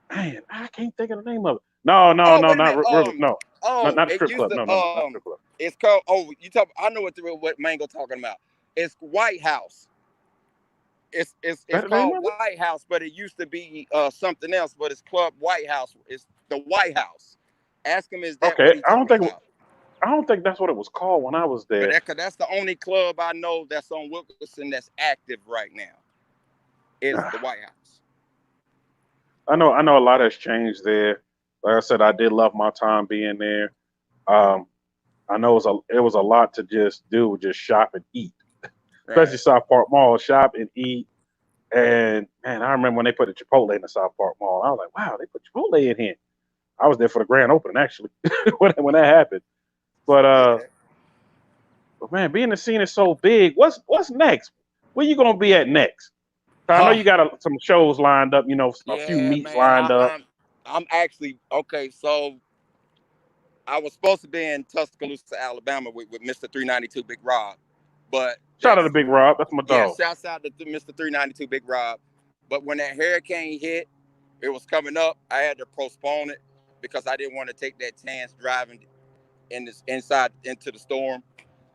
G: I can't think of the name of it. No, not River. No, not the strip club. No, not strip club.
H: It's called. Oh, you talk. I know what Mango talking about. It's White House. It's called White House, but it used to be something else. But it's Club White House. It's the White House. Ask him, is that
G: okay?
H: What he's
G: I don't think that's what it was called when I was there.
H: But that's the only club I know that's on Wilkerson that's active right now. Is the White House.
G: I know a lot has changed there. Like I said, I did love my time being there. I know it was a lot to just do, just shop and eat. Especially South Park Mall, shop and eat. And man, I remember when they put the Chipotle in the South Park Mall. I was like, wow, they put Chipotle in here. I was there for the grand opening actually when that happened. But man, being the scene is so big. What's next? Where you gonna be at next? I know you got some shows lined up. A few meets lined up.
H: I'm actually okay. So I was supposed to be in Tuscaloosa, Alabama, with Mr. 392 Big Rob, but
G: shout out to Big Rob. That's my dog.
H: Yeah, shouts out to Mr. 392 Big Rob. But when that hurricane hit, it was coming up. I had to postpone it because I didn't want to take that chance driving inside into the storm.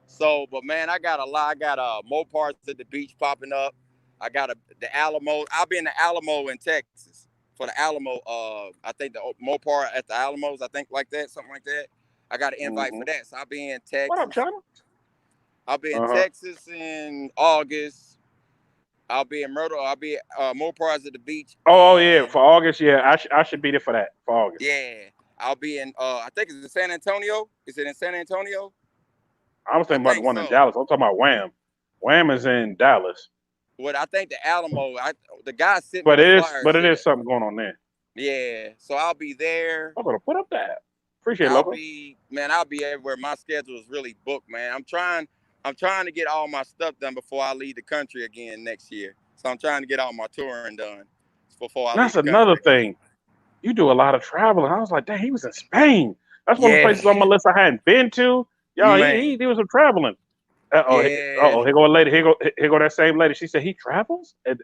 H: So, but man, I got Mopars at the beach popping up. I got the Alamo. I'll be in the Alamo in Texas for the Alamo. I think the Mopar at the Alamos. I think something like that. I got an invite for that. So I'll be in Texas.
G: What up, China?
H: I'll be in Texas in August. I'll be in Myrtle. I'll be at Mopars at the beach.
G: Oh yeah, for August. Yeah, I should be there for that for August.
H: Yeah, I'll be in. I think it's in San Antonio. Is it in San Antonio?
G: I was thinking about the one in Dallas. I'm talking about Wham. Wham is in Dallas.
H: Well, I think the Alamo. The guy sitting.
G: But it is something going on there.
H: Yeah, so I'll be there.
G: I'm gonna put up that Appreciate it,
H: I'll
G: local.
H: be everywhere. My schedule is really booked, man. I'm trying to get all my stuff done before I leave the country again next year. So I'm trying to get all my touring done before I leave
G: That's
H: the country
G: another
H: again.
G: thing. You do a lot of traveling. I was like, dang, he was in Spain. That's one of the
H: Yeah.
G: places on my list I hadn't been to. Y'all, he did some traveling.
H: Yeah.
G: Here go a lady. Here go that same lady. She said he travels with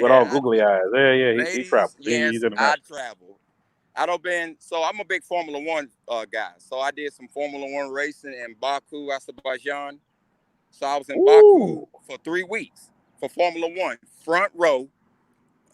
G: all googly eyes. Yeah. He travels.
H: Yes,
G: He's in the
H: I
G: match.
H: travel. So I'm a big Formula One guy. So I did some Formula One racing in Baku, Azerbaijan. So I was in Baku for 3 weeks for Formula One, front row.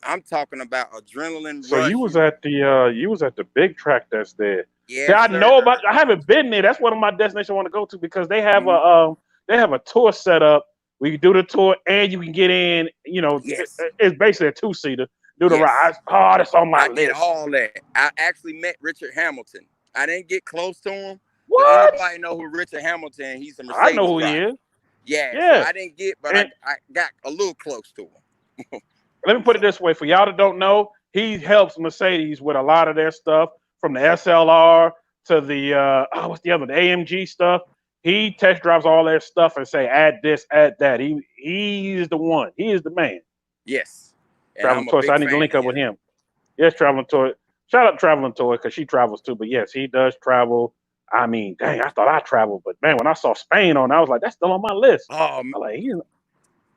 H: I'm talking about adrenaline
G: So
H: rush.
G: you was at the big track that's there.
H: Yes,
G: See, I
H: sir.
G: know about. I haven't been there. That's one of my destinations I want to go to because they have a tour set up. We can do the tour and you can get in. You know,
H: Yes.
G: it's basically a 2-seater. Do the
H: Yes.
G: ride. That's on my
H: I
G: list.
H: did all that. I actually met Richard Hamilton. I didn't get close to him.
G: What?
H: But anybody know who Richard Hamilton? He's a Mercedes
G: I know who he
H: driver.
G: is.
H: Yeah. So I didn't get, but
G: And
H: I got a little close to him.
G: let me put it this way: for y'all that don't know, he helps Mercedes with a lot of their stuff, from the SLR to the what's the other, the AMG stuff. He test drives all their stuff and say, add this, add that. He is the one. He is the man.
H: Yes. And
G: Traveling
H: I'm a
G: Toy.
H: big
G: So I need to
H: fan
G: link
H: of
G: up with
H: his.
G: him. Yes, Traveling Toy. Shout out Traveling Toy because she travels too. But yes, he does travel. I mean, dang, I thought I traveled, but man, when I saw Spain on, I was like, that's still on my list. I'm like,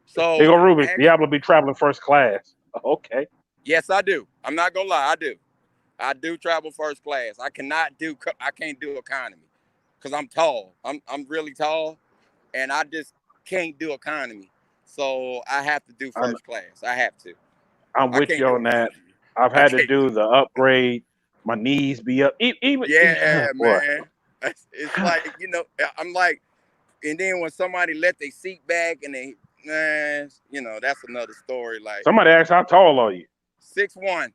H: so
G: here go Ruben. Diablo be traveling first class. Okay.
H: Yes, I do. I'm not gonna lie, I do. I do travel first class. I can't do economy because I'm tall. I'm really tall, and I just can't do economy. So I have to do first class. I have to.
G: I'm with you on that. I've had to do the upgrade. My knees be up. Even
H: man. It's like, I'm like, and then when somebody let their seat back and they, that's another story. Like,
G: somebody asked, how tall are you?
H: 6'1".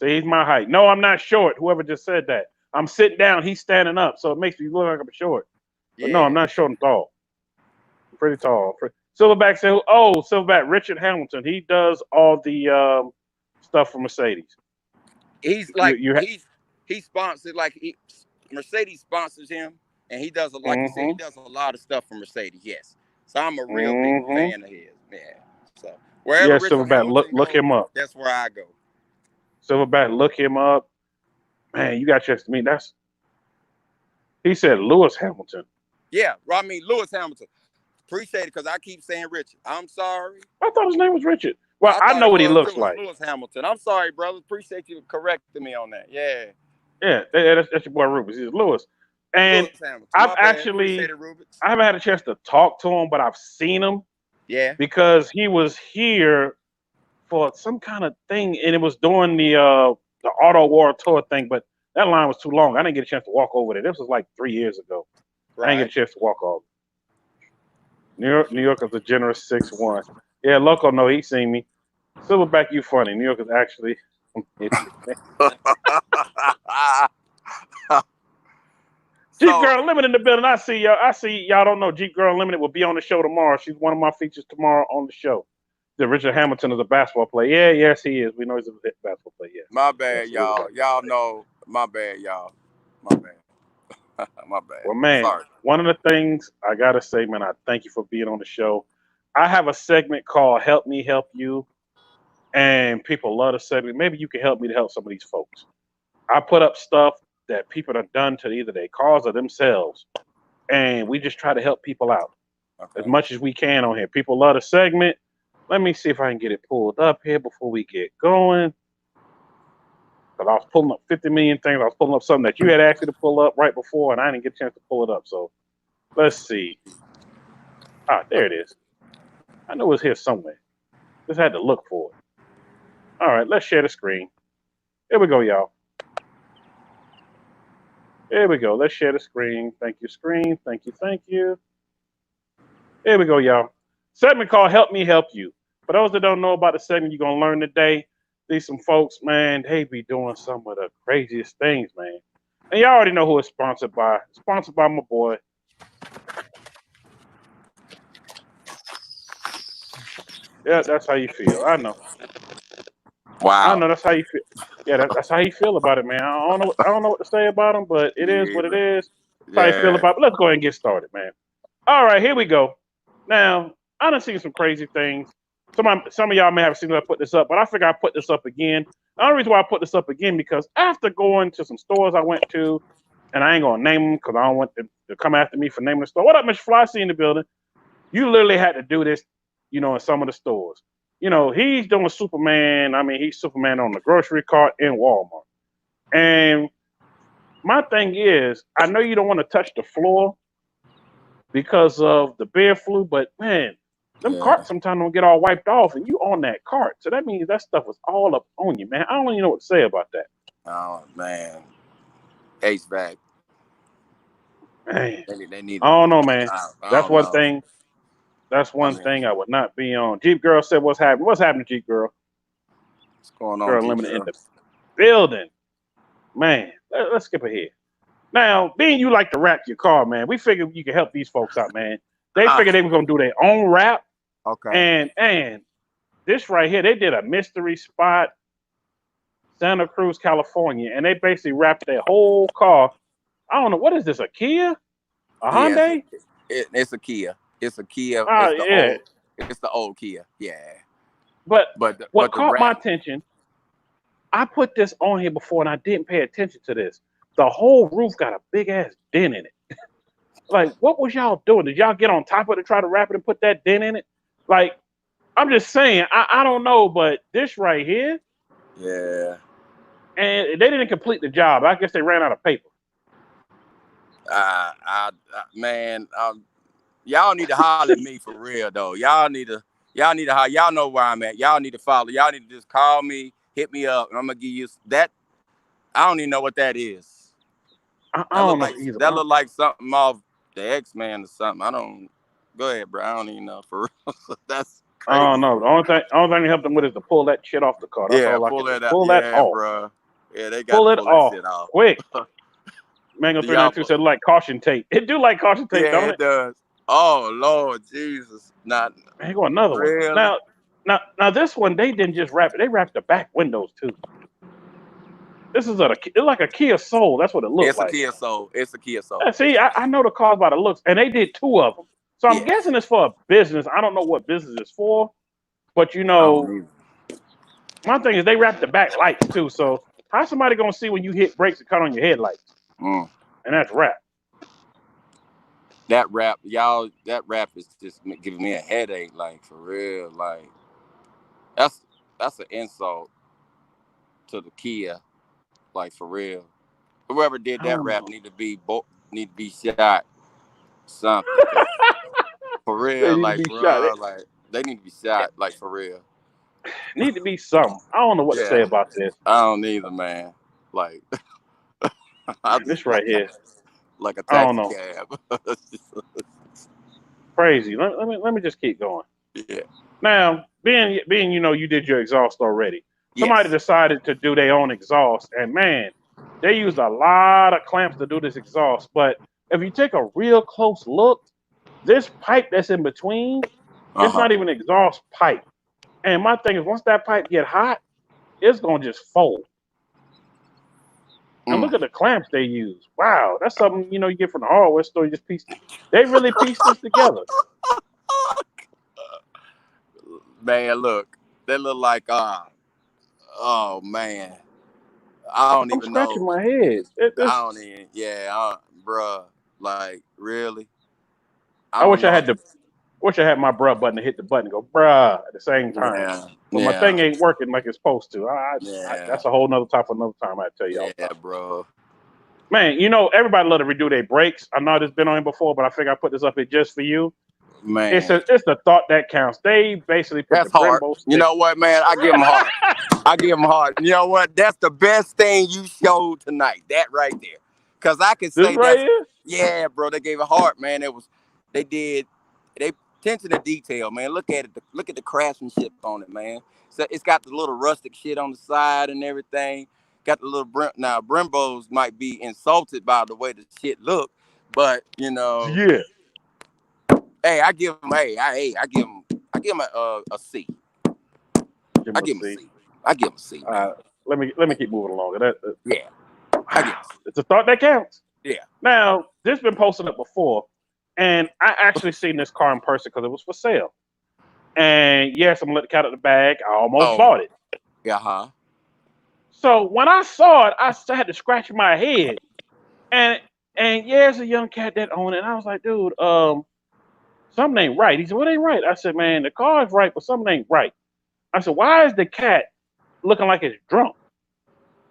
G: See, he's my height. No, I'm not short. Whoever just said that. I'm sitting down. He's standing up, so it makes me look like I'm short. But no, I'm not short and tall. I'm pretty tall. Silverback said, Silverback, Richard Hamilton. He does all the stuff for Mercedes.
H: He's like, he sponsored, like Mercedes sponsors him, and he does, like you said, he does a lot of stuff for Mercedes. Yes. So I'm a real big fan of his. Yeah. So wherever Richard
G: Silverback,
H: Hamilton
G: look him up.
H: That's where I go.
G: Silverback, look him up. Man, you got a chance to meet. He said Lewis Hamilton.
H: Yeah, I mean Lewis Hamilton. Appreciate it because I keep saying Richard. I'm sorry.
G: I thought his name was Richard. Well, I know what he looks like.
H: Lewis Hamilton. I'm sorry, brother. Appreciate you correcting me on that. Yeah.
G: Yeah, that's your boy Rubens. He's Lewis. And
H: Lewis Hamilton.
G: I haven't had a chance to talk to him, but I've seen him.
H: Yeah.
G: Because he was here for some kind of thing, and it was during the Auto War Tour thing, but that line was too long. I didn't get a chance to walk over there. This was like 3 years ago. Right. I didn't get a chance to walk over. New York is a generous 6'1". Yeah, Loco, no, he seen me. Silverback, you funny. New York is actually. Jeep Girl Unlimited in the building. I see y'all don't know. Jeep Girl Unlimited will be on the show tomorrow. She's one of my features tomorrow on the show. The Richard Hamilton is a basketball player. Yeah, yes, he is. We know he's a basketball player. Yes.
H: My bad, y'all. Y'all know. My bad, y'all. My bad. My bad.
G: Well, man, one of the things I gotta say, man, I thank you for being on the show. I have a segment called "Help Me Help You," and people love the segment. Maybe you can help me to help some of these folks. I put up stuff that people have done to either their cause or themselves, and we just try to help people out as much as we can on here. People love the segment. Let me see if I can get it pulled up here before we get going. Because I was pulling up 50 million things. I was pulling up something that you had asked me to pull up right before, and I didn't get a chance to pull it up. So let's see. There it is. I know it's here somewhere. Just had to look for it. All right, let's share the screen. Here we go, y'all. Here we go. Let's share the screen. Thank you, screen. Thank you, thank you. Here we go, y'all. Segment called Help Me Help You. For those that don't know about the segment, you're going to learn today. These some folks, man, they be doing some of the craziest things, man. And you already know who it's sponsored by. It's sponsored by my boy. Yeah, that's how you feel. I know.
H: Wow.
G: I don't know. That's how you feel. Yeah, that's how you feel about it, man. I don't know what to say about him, but it is what it is. That's how you feel about it. Let's go ahead and get started, man. All right, here we go. Now, I done seen some crazy things. Some of y'all may have seen that I put this up, but I figure I put this up again. The only reason why I put this up again because after going to some stores I went to, and I ain't gonna name them because I don't want them to come after me for naming the store. What up, Mr. Fly? See in the building. You literally had to do this, in some of the stores. He's doing Superman. I mean, he's Superman on the grocery cart in Walmart. And my thing is, I know you don't want to touch the floor because of the bear flu, but man, them carts sometimes don't get all wiped off, and you on that cart. So that means that stuff was all up on you, man. I don't even know what to say about that.
H: Oh man, HVAC.
G: Man,
H: They need.
G: I don't know, man. That's one
H: know.
G: thing. That's one thing I would not be on. Jeep Girl said, "What's happening? What's happening, Jeep Girl?"
H: What's going on,
G: Girl
H: Jeep
G: Limited
H: Girl?
G: in the building. Man, let's skip ahead. Now, being you like to wrap your car, man, we figured you could help these folks out, man. They figured they were gonna do their own wrap.
H: Okay.
G: And this right here, they did a mystery spot, Santa Cruz, California, and they basically wrapped their whole car. I don't know, what is this, a Kia? A Hyundai?
H: It's a Kia. It's a Kia. It's the old Kia. Yeah.
G: But what
H: the
G: caught my attention, I put this on here before and I didn't pay attention to this. The whole roof got a big ass dent in it. Like, what was y'all doing? Did y'all get on top of it to try to wrap it and put that dent in it? Like, I'm just saying, I don't know, but this right here.
H: Yeah.
G: And they didn't complete the job. I guess they ran out of paper.
H: Man, y'all need to holler at me for real though. Y'all need to holler. Y'all know where I'm at. Y'all need to follow. Y'all need to just call me, hit me up, and I'm gonna give you that. I don't even know what that is.
G: I don't know either.
H: That look like something off the X-Men or something. I don't. Go ahead, bro. I don't even know for real. That's crazy.
G: I don't know. The only thing to help them with is to pull that shit off the car. That's all I can do. Pull that off,
H: bro. Yeah, they got
G: pull
H: to
G: it off
H: that shit off.
G: Quick. Mango 392 said like caution tape. It do like caution tape, don't it?
H: It does. Oh Lord Jesus! Not.
G: Here go another
H: really?
G: one. Now this one they didn't just wrap it. They wrapped the back windows too. This is it's like a Kia Soul. That's what it looks like.
H: It's a Kia Soul.
G: See, I know the cars by the looks, and they did 2 of them. So I'm guessing it's for a business. I don't know what business it's for, but my thing is they wrap the back lights too. So how's somebody gonna see when you hit brakes and cut on your headlights? And that's wrap.
H: That wrap is just giving me a headache, like for real. Like that's an insult to the Kia, like for real. Whoever did that wrap need to be shot. Something for real, like bro, like they need to be shot, like for real.
G: Need to be something. I don't know what to say about this.
H: I don't either, man. Like
G: this right here,
H: like a taxi cab.
G: Crazy. Let me just keep going.
H: Yeah.
G: Now, being you did your exhaust already. Somebody decided to do their own exhaust, and man, they used a lot of clamps to do this exhaust. But if you take a real close look, this pipe that's in between, it's not even an exhaust pipe. And my thing is, once that pipe get hot, it's gonna just fold. And look at the clamps they use. Wow, that's something you get from the hardware store. You just they really pieced this together.
H: Man, look, they look like oh man, I don't even know.
G: I'm scratching my head.
H: I don't even. Yeah, bruh. Like really.
G: I wish I had my bruh button to hit the button and go bruh at the same time.
H: Yeah.
G: But my thing ain't working like it's supposed to. That's a whole nother time for another time. I tell you.
H: Yeah, bro.
G: Man, everybody love to redo their brakes. I know this been on before, but I figure I put this up here just for you.
H: Man,
G: it's the thought that counts. They basically put
H: that's hard. You know what, man? I give them hard. I give them hard. You know what? That's the best thing you showed tonight. That right there, because I can say that. Yeah, bro. They gave it hard, man. They attention to detail, man. Look at it. Look at the craftsmanship on it, man. So it's got the little rustic shit on the side and everything. Got the little now Brembos might be insulted by the way the shit look, but
G: Yeah.
H: Hey, I give him. I give him a C. I give him a C. I give him a C.
G: Let me keep moving along.
H: Yeah, I guess.
G: It's a thought that counts.
H: Yeah.
G: Now, this been posted up before, and I actually seen this car in person because it was for sale. And yes, I'm gonna let the cat out of the bag. I almost bought it.
H: Yeah.
G: So when I saw it, I had to scratch my head. And yeah, it's a young cat that owned it. And I was like, dude, something ain't right. He said, what ain't right? I said, man, the car is right, but something ain't right. I said, why is the cat looking like it's drunk?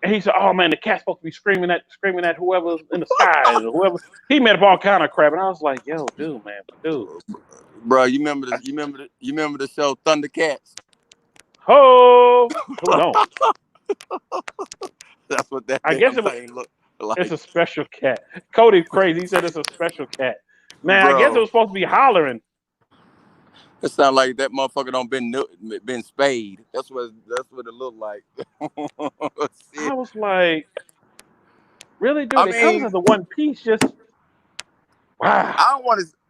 G: And he said, oh man, the cat's supposed to be screaming at whoever's in the sky, or whoever. He made up all kind of crap, and I was like, yo, dude,
H: bro, you remember the show Thundercats?
G: Oh, who don't?
H: That's what that
G: I guess
H: thing looked like.
G: It's a special cat. Cody's crazy. He said it's a special cat. Man,
H: Bro,
G: I guess it was supposed to be hollering.
H: It sounds like that motherfucker don't been spayed. That's what it looked like.
G: I was like, really, dude? It comes as a one piece. Just wow.
H: I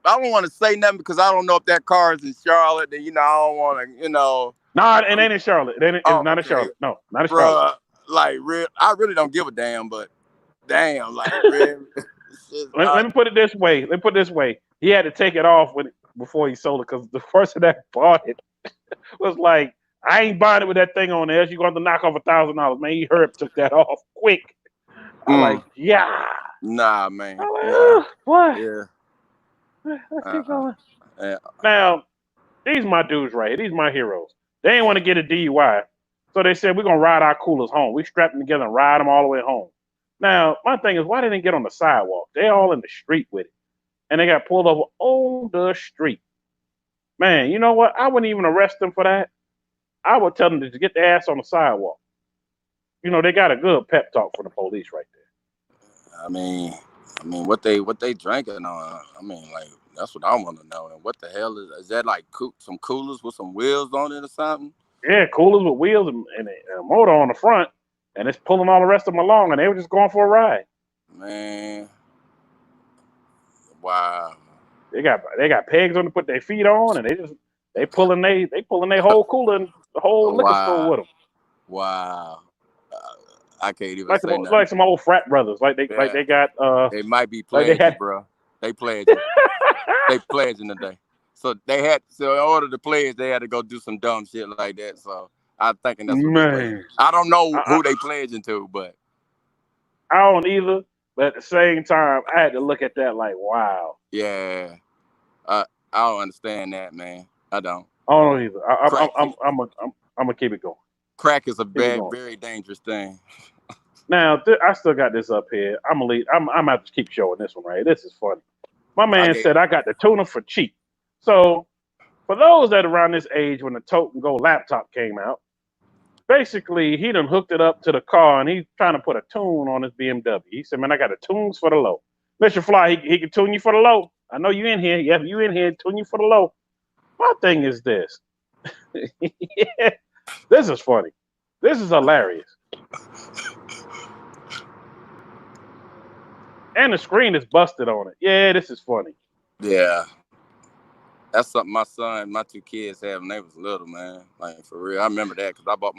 H: don't want to say nothing because I don't know if that car is in Charlotte. And I don't want to.
G: Nah, it ain't in Charlotte. It's not in Charlotte. No, not in Charlotte.
H: Like, I really don't give a damn. But damn, like, really.
G: Let me put it this way. He had to take it off before he sold it because the person that bought it was like, I ain't buying it with that thing on there. You're going to knock off $1,000. Man, he took that off quick. I'm like, yeah.
H: Nah, man.
G: I'm like, what?
H: Yeah.
G: Let's keep going.
H: Yeah.
G: Now, these my dudes right here. These my heroes. They ain't want to get a DUI. So they said, we're going to ride our coolers home. We strap them together and ride them all the way home. Now, my thing is, why didn't they get on the sidewalk? They all in the street with it. And they got pulled over on the street. Man, you know what? I wouldn't even arrest them for that. I would tell them to get their ass on the sidewalk. They got a good pep talk from the police right there.
H: I mean, what they drinking on? I mean, like, that's what I want to know. And what the hell is that? Like some coolers with some wheels on it or something?
G: Yeah, coolers with wheels and a motor on the front, and it's pulling all the rest of them along, and they were just going for a ride.
H: Man, wow.
G: They got pegs on to put their feet on, and they pulling their whole cooler and the whole liquor store with them.
H: Wow. I can't even say nothing.
G: Like some old frat brothers. Like they got
H: they might be pledging, bro. They pledging. They pledging today. So in order to pledge, they had to go do some dumb shit like that. So I'm thinking that's what they I don't know who they pledging to, but
G: I don't either. But at the same time, I had to look at that like, wow.
H: Yeah. I don't understand that, man. I don't.
G: I don't either. I'm gonna keep it going.
H: Crack is a very dangerous thing.
G: Now I still got this up here. I'm gonna have to keep showing this one right here. This is funny. My man said I got the tuner for cheap. So for those that are around this age when the Tote and Go laptop came out, basically he done hooked it up to the car and he's trying to put a tune on his BMW. He said, man, I got the tunes for the low. Mr. Fly, he can tune you for the low. I know you in here. Yeah, you in here, tune you for the low. My thing is this. Yeah, this is funny. This is hilarious. And the screen is busted on it. Yeah, this is funny.
H: Yeah. That's something my two kids had when they was little, man. Like, for real. I remember that because I bought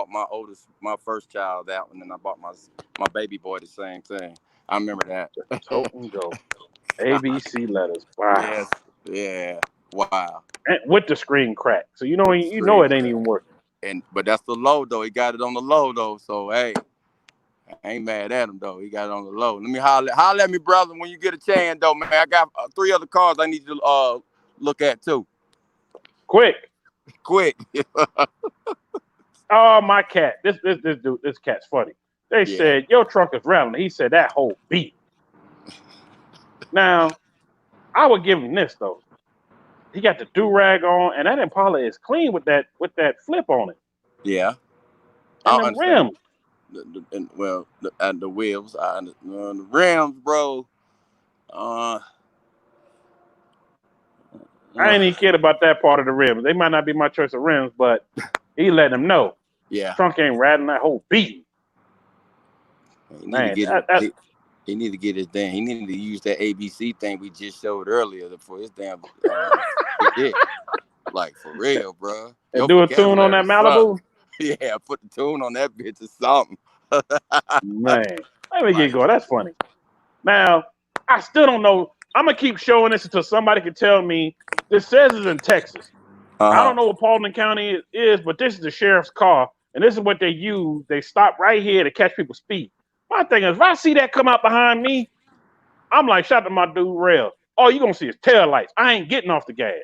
H: my first child that one, and I bought my baby boy the same thing. I remember that.
G: Tote and Go. ABC letters. Wow.
H: Yes. Yeah. Wow.
G: And with the screen crack. So you know it ain't even working.
H: But that's the low though. He got it on the low though. So hey, I ain't mad at him though. He got it on the low. Let me holler at me, brother, when you get a chance though, man. I got 3 other cars I need you to look at too.
G: Quick. Oh, my cat. This cat's funny. They said your trunk is rattling. He said that whole beat. Now, I would give him this though. He got the do-rag on, and that Impala is clean with that flip on it.
H: Yeah.
G: And the rims.
H: The wheels. The rims, bro.
G: I ain't even kid about that part of the rims. They might not be my choice of rims, but he letting them know.
H: Yeah.
G: Trunk ain't rattling, that whole beat.
H: He need to get his damn. He needed to use that ABC thing we just showed earlier for his damn. He did. Like, for real, bro.
G: And do a tune on that Malibu.
H: Yeah, put the tune on that bitch or something.
G: Man, let me get going. That's funny. Now, I still don't know. I'm gonna keep showing this until somebody can tell me. This says it's in Texas. I don't know what Paulding County is, but this is the sheriff's car, and this is what they use. They stop right here to catch people's speed. My thing is, if I see that come out behind me, I'm like, shout out to my dude Rail. All you gonna see is tail lights. I ain't getting off the gas.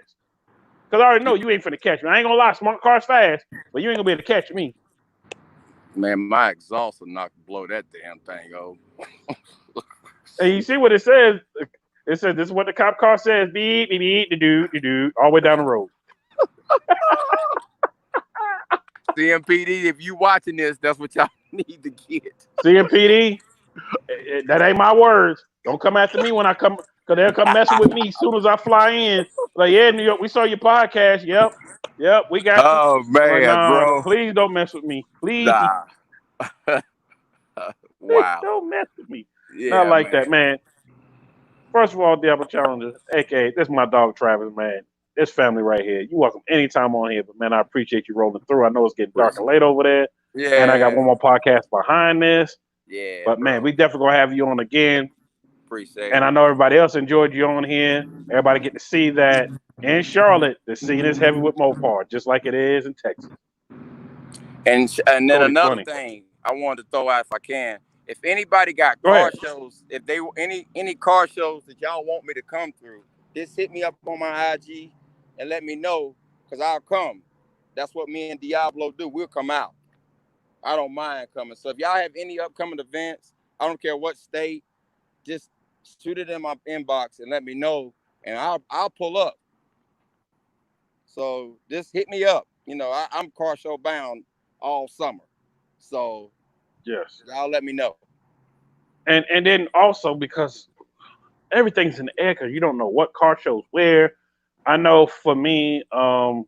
G: Cause I already know you ain't finna catch me. I ain't gonna lie, smart cars fast, but you ain't gonna be able to catch me.
H: Man, my exhaust will blow that damn thing over.
G: And you see what it says? It says this is what the cop car says. Beep, beep, beep, do, all the way down the road.
H: CMPD, if you watching this, that's what y'all need to get.
G: CMPD, that ain't my words. Don't come after me when I come, because they'll come messing with me as soon as I fly in. Like, yeah, New York, we saw your podcast. Yep, we got you.
H: Oh, man,
G: like, nah,
H: bro.
G: Please don't mess with me. Please.
H: Nah. Wow.
G: Don't mess with me.
H: Yeah,
G: Not like that, man. First of all, Diablo Challengers, aka, this is my dog Travis, man. It's family right here. You welcome anytime on here, but man, I appreciate you rolling through. I know it's getting dark and late over there.
H: Yeah.
G: And I got one more podcast behind this.
H: Yeah.
G: But man, we definitely gonna have you on again.
H: Appreciate it.
G: And I know everybody else enjoyed you on here. Everybody get to see that in Charlotte, the scene is heavy with Mopar, just like it is in Texas.
H: And then
G: totally
H: another
G: funny.
H: thing I wanted to throw out if I can. If anybody got car shows, if they any car shows that y'all want me to come through, just hit me up on my IG and let me know, because I'll come. That's what me and Diablo do. We'll come out. I don't mind coming. So if y'all have any upcoming events, I don't care what state, just shoot it in my inbox and let me know, and I'll pull up. So just hit me up. You know, I'm car show bound all summer. So
G: yes,
H: y'all let me know.
G: And then also because everything's in the air, because you don't know what car shows where. I know for me, I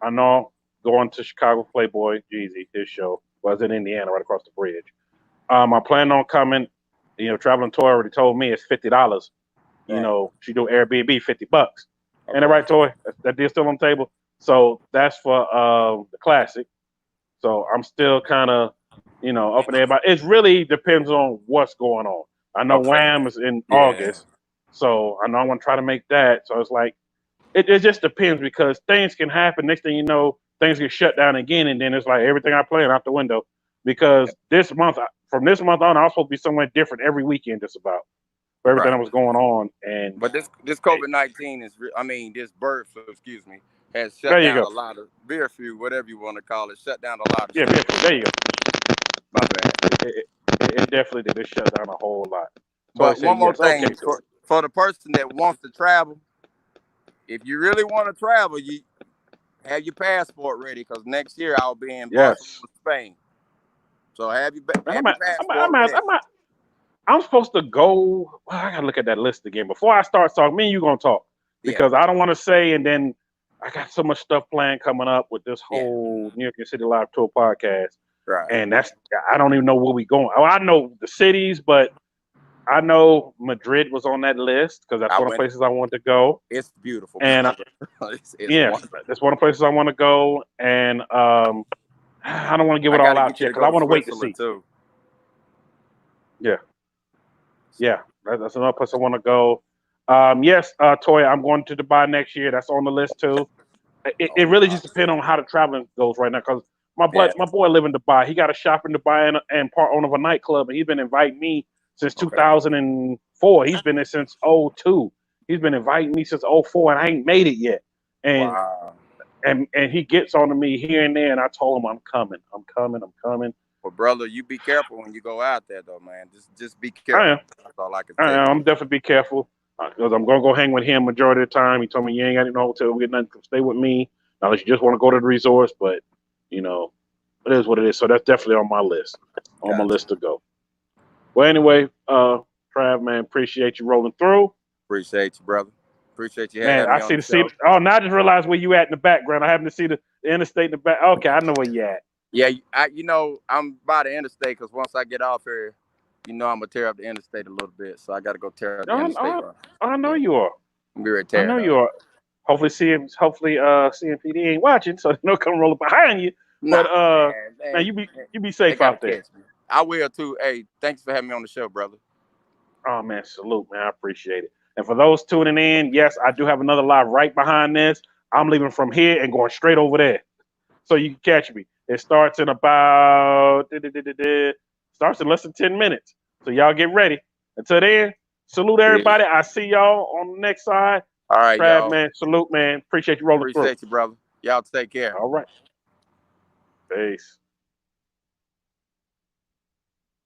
G: know going to Chicago Playboy, Jeezy, his show was in Indiana, right across the bridge. I plan on coming. You know, Traveling Toy already told me it's $50. You know, she do Airbnb $50. Okay. Ain't that right, Toy? That deal still on the table. So that's for the classic. So I'm still kind of, you know, up in everybody. It really depends on what's going on. I know Wham is in August, so I know I want to try to make that. So it's like, it just depends, because things can happen. Next thing you know, things get shut down again, and then it's like everything I planned out the window. Because from this month on, I was supposed to be somewhere different every weekend, just about, for everything that was going on. And
H: but this COVID-19 is, this bird flu, excuse me, has shut down a lot of beer flu, whatever you want to call it, shut down a lot of
G: shit. There you go.
H: My bad.
G: It definitely did. It shut down a whole lot.
H: But one more thing, for the person that wants to travel, if you really want to travel, you have your passport ready, because next year I'll be in Barcelona, Spain. So have your passport ready.
G: I'm supposed to go. Well, I gotta look at that list again before I start talking. Me and you gonna talk, because I don't want to say, and then I got so much stuff planned coming up with this whole New York City Live Tour podcast.
H: Right.
G: And I don't even know where we going. Oh, I know the cities, but I know Madrid was on that list, because that's one of the places I want to go.
H: It's beautiful.
G: And that's one of the places I want to go. And I don't want to give it all out yet, because I want to wait to see. Too. Yeah, that's another place I want to go. Yes, Toy, I'm going to Dubai next year. That's on the list too. It really just depends on how the traveling goes right now, because my boy live in Dubai. He got a shop in Dubai and part owner of a nightclub, and he's been inviting me since 2004. He's been there since 2002. He's been inviting me since 2004, and I ain't made it yet. And and he gets on to me here and there, and I told him I'm coming.
H: Well, brother, you be careful when you go out there, though, man. Just be careful.
G: I am.
H: That's all I can tell you.
G: I'm definitely be careful, because I'm gonna go hang with him majority of the time. He told me, you ain't got no hotel, we get nothing, stay with me unless you just want to go to the resorts. But you know, it is what it is. So that's definitely on my list. My list to go. Well, anyway, Trav, man, appreciate you rolling through.
H: Appreciate you, brother. Appreciate you
G: having me on the show. Oh, now I just realized where you at in the background. I happen to see the interstate in the back. Okay, I know where you at.
H: Yeah, I'm by the interstate, because once I get off here, I'm going to tear up the interstate a little bit. So I got to go tear up the interstate.
G: I know you are.
H: I'm be ready to tear
G: you are. Hopefully CMPD ain't watching, so they'll come rolling behind you. But
H: man,
G: you be safe out there.
H: I will too. Hey, thanks for having me on the show, brother.
G: Oh man, salute, man. I appreciate it. And for those tuning in, yes, I do have another live right behind this. I'm leaving from here and going straight over there, so you can catch me. It starts in about starts in less than 10 minutes. So y'all get ready. Until then, salute everybody. I see y'all on the next side.
H: All right,
G: Trav,
H: y'all.
G: man. Salute, man. Appreciate you rolling through.
H: Appreciate you, brother. Y'all take care.
G: All right. Peace.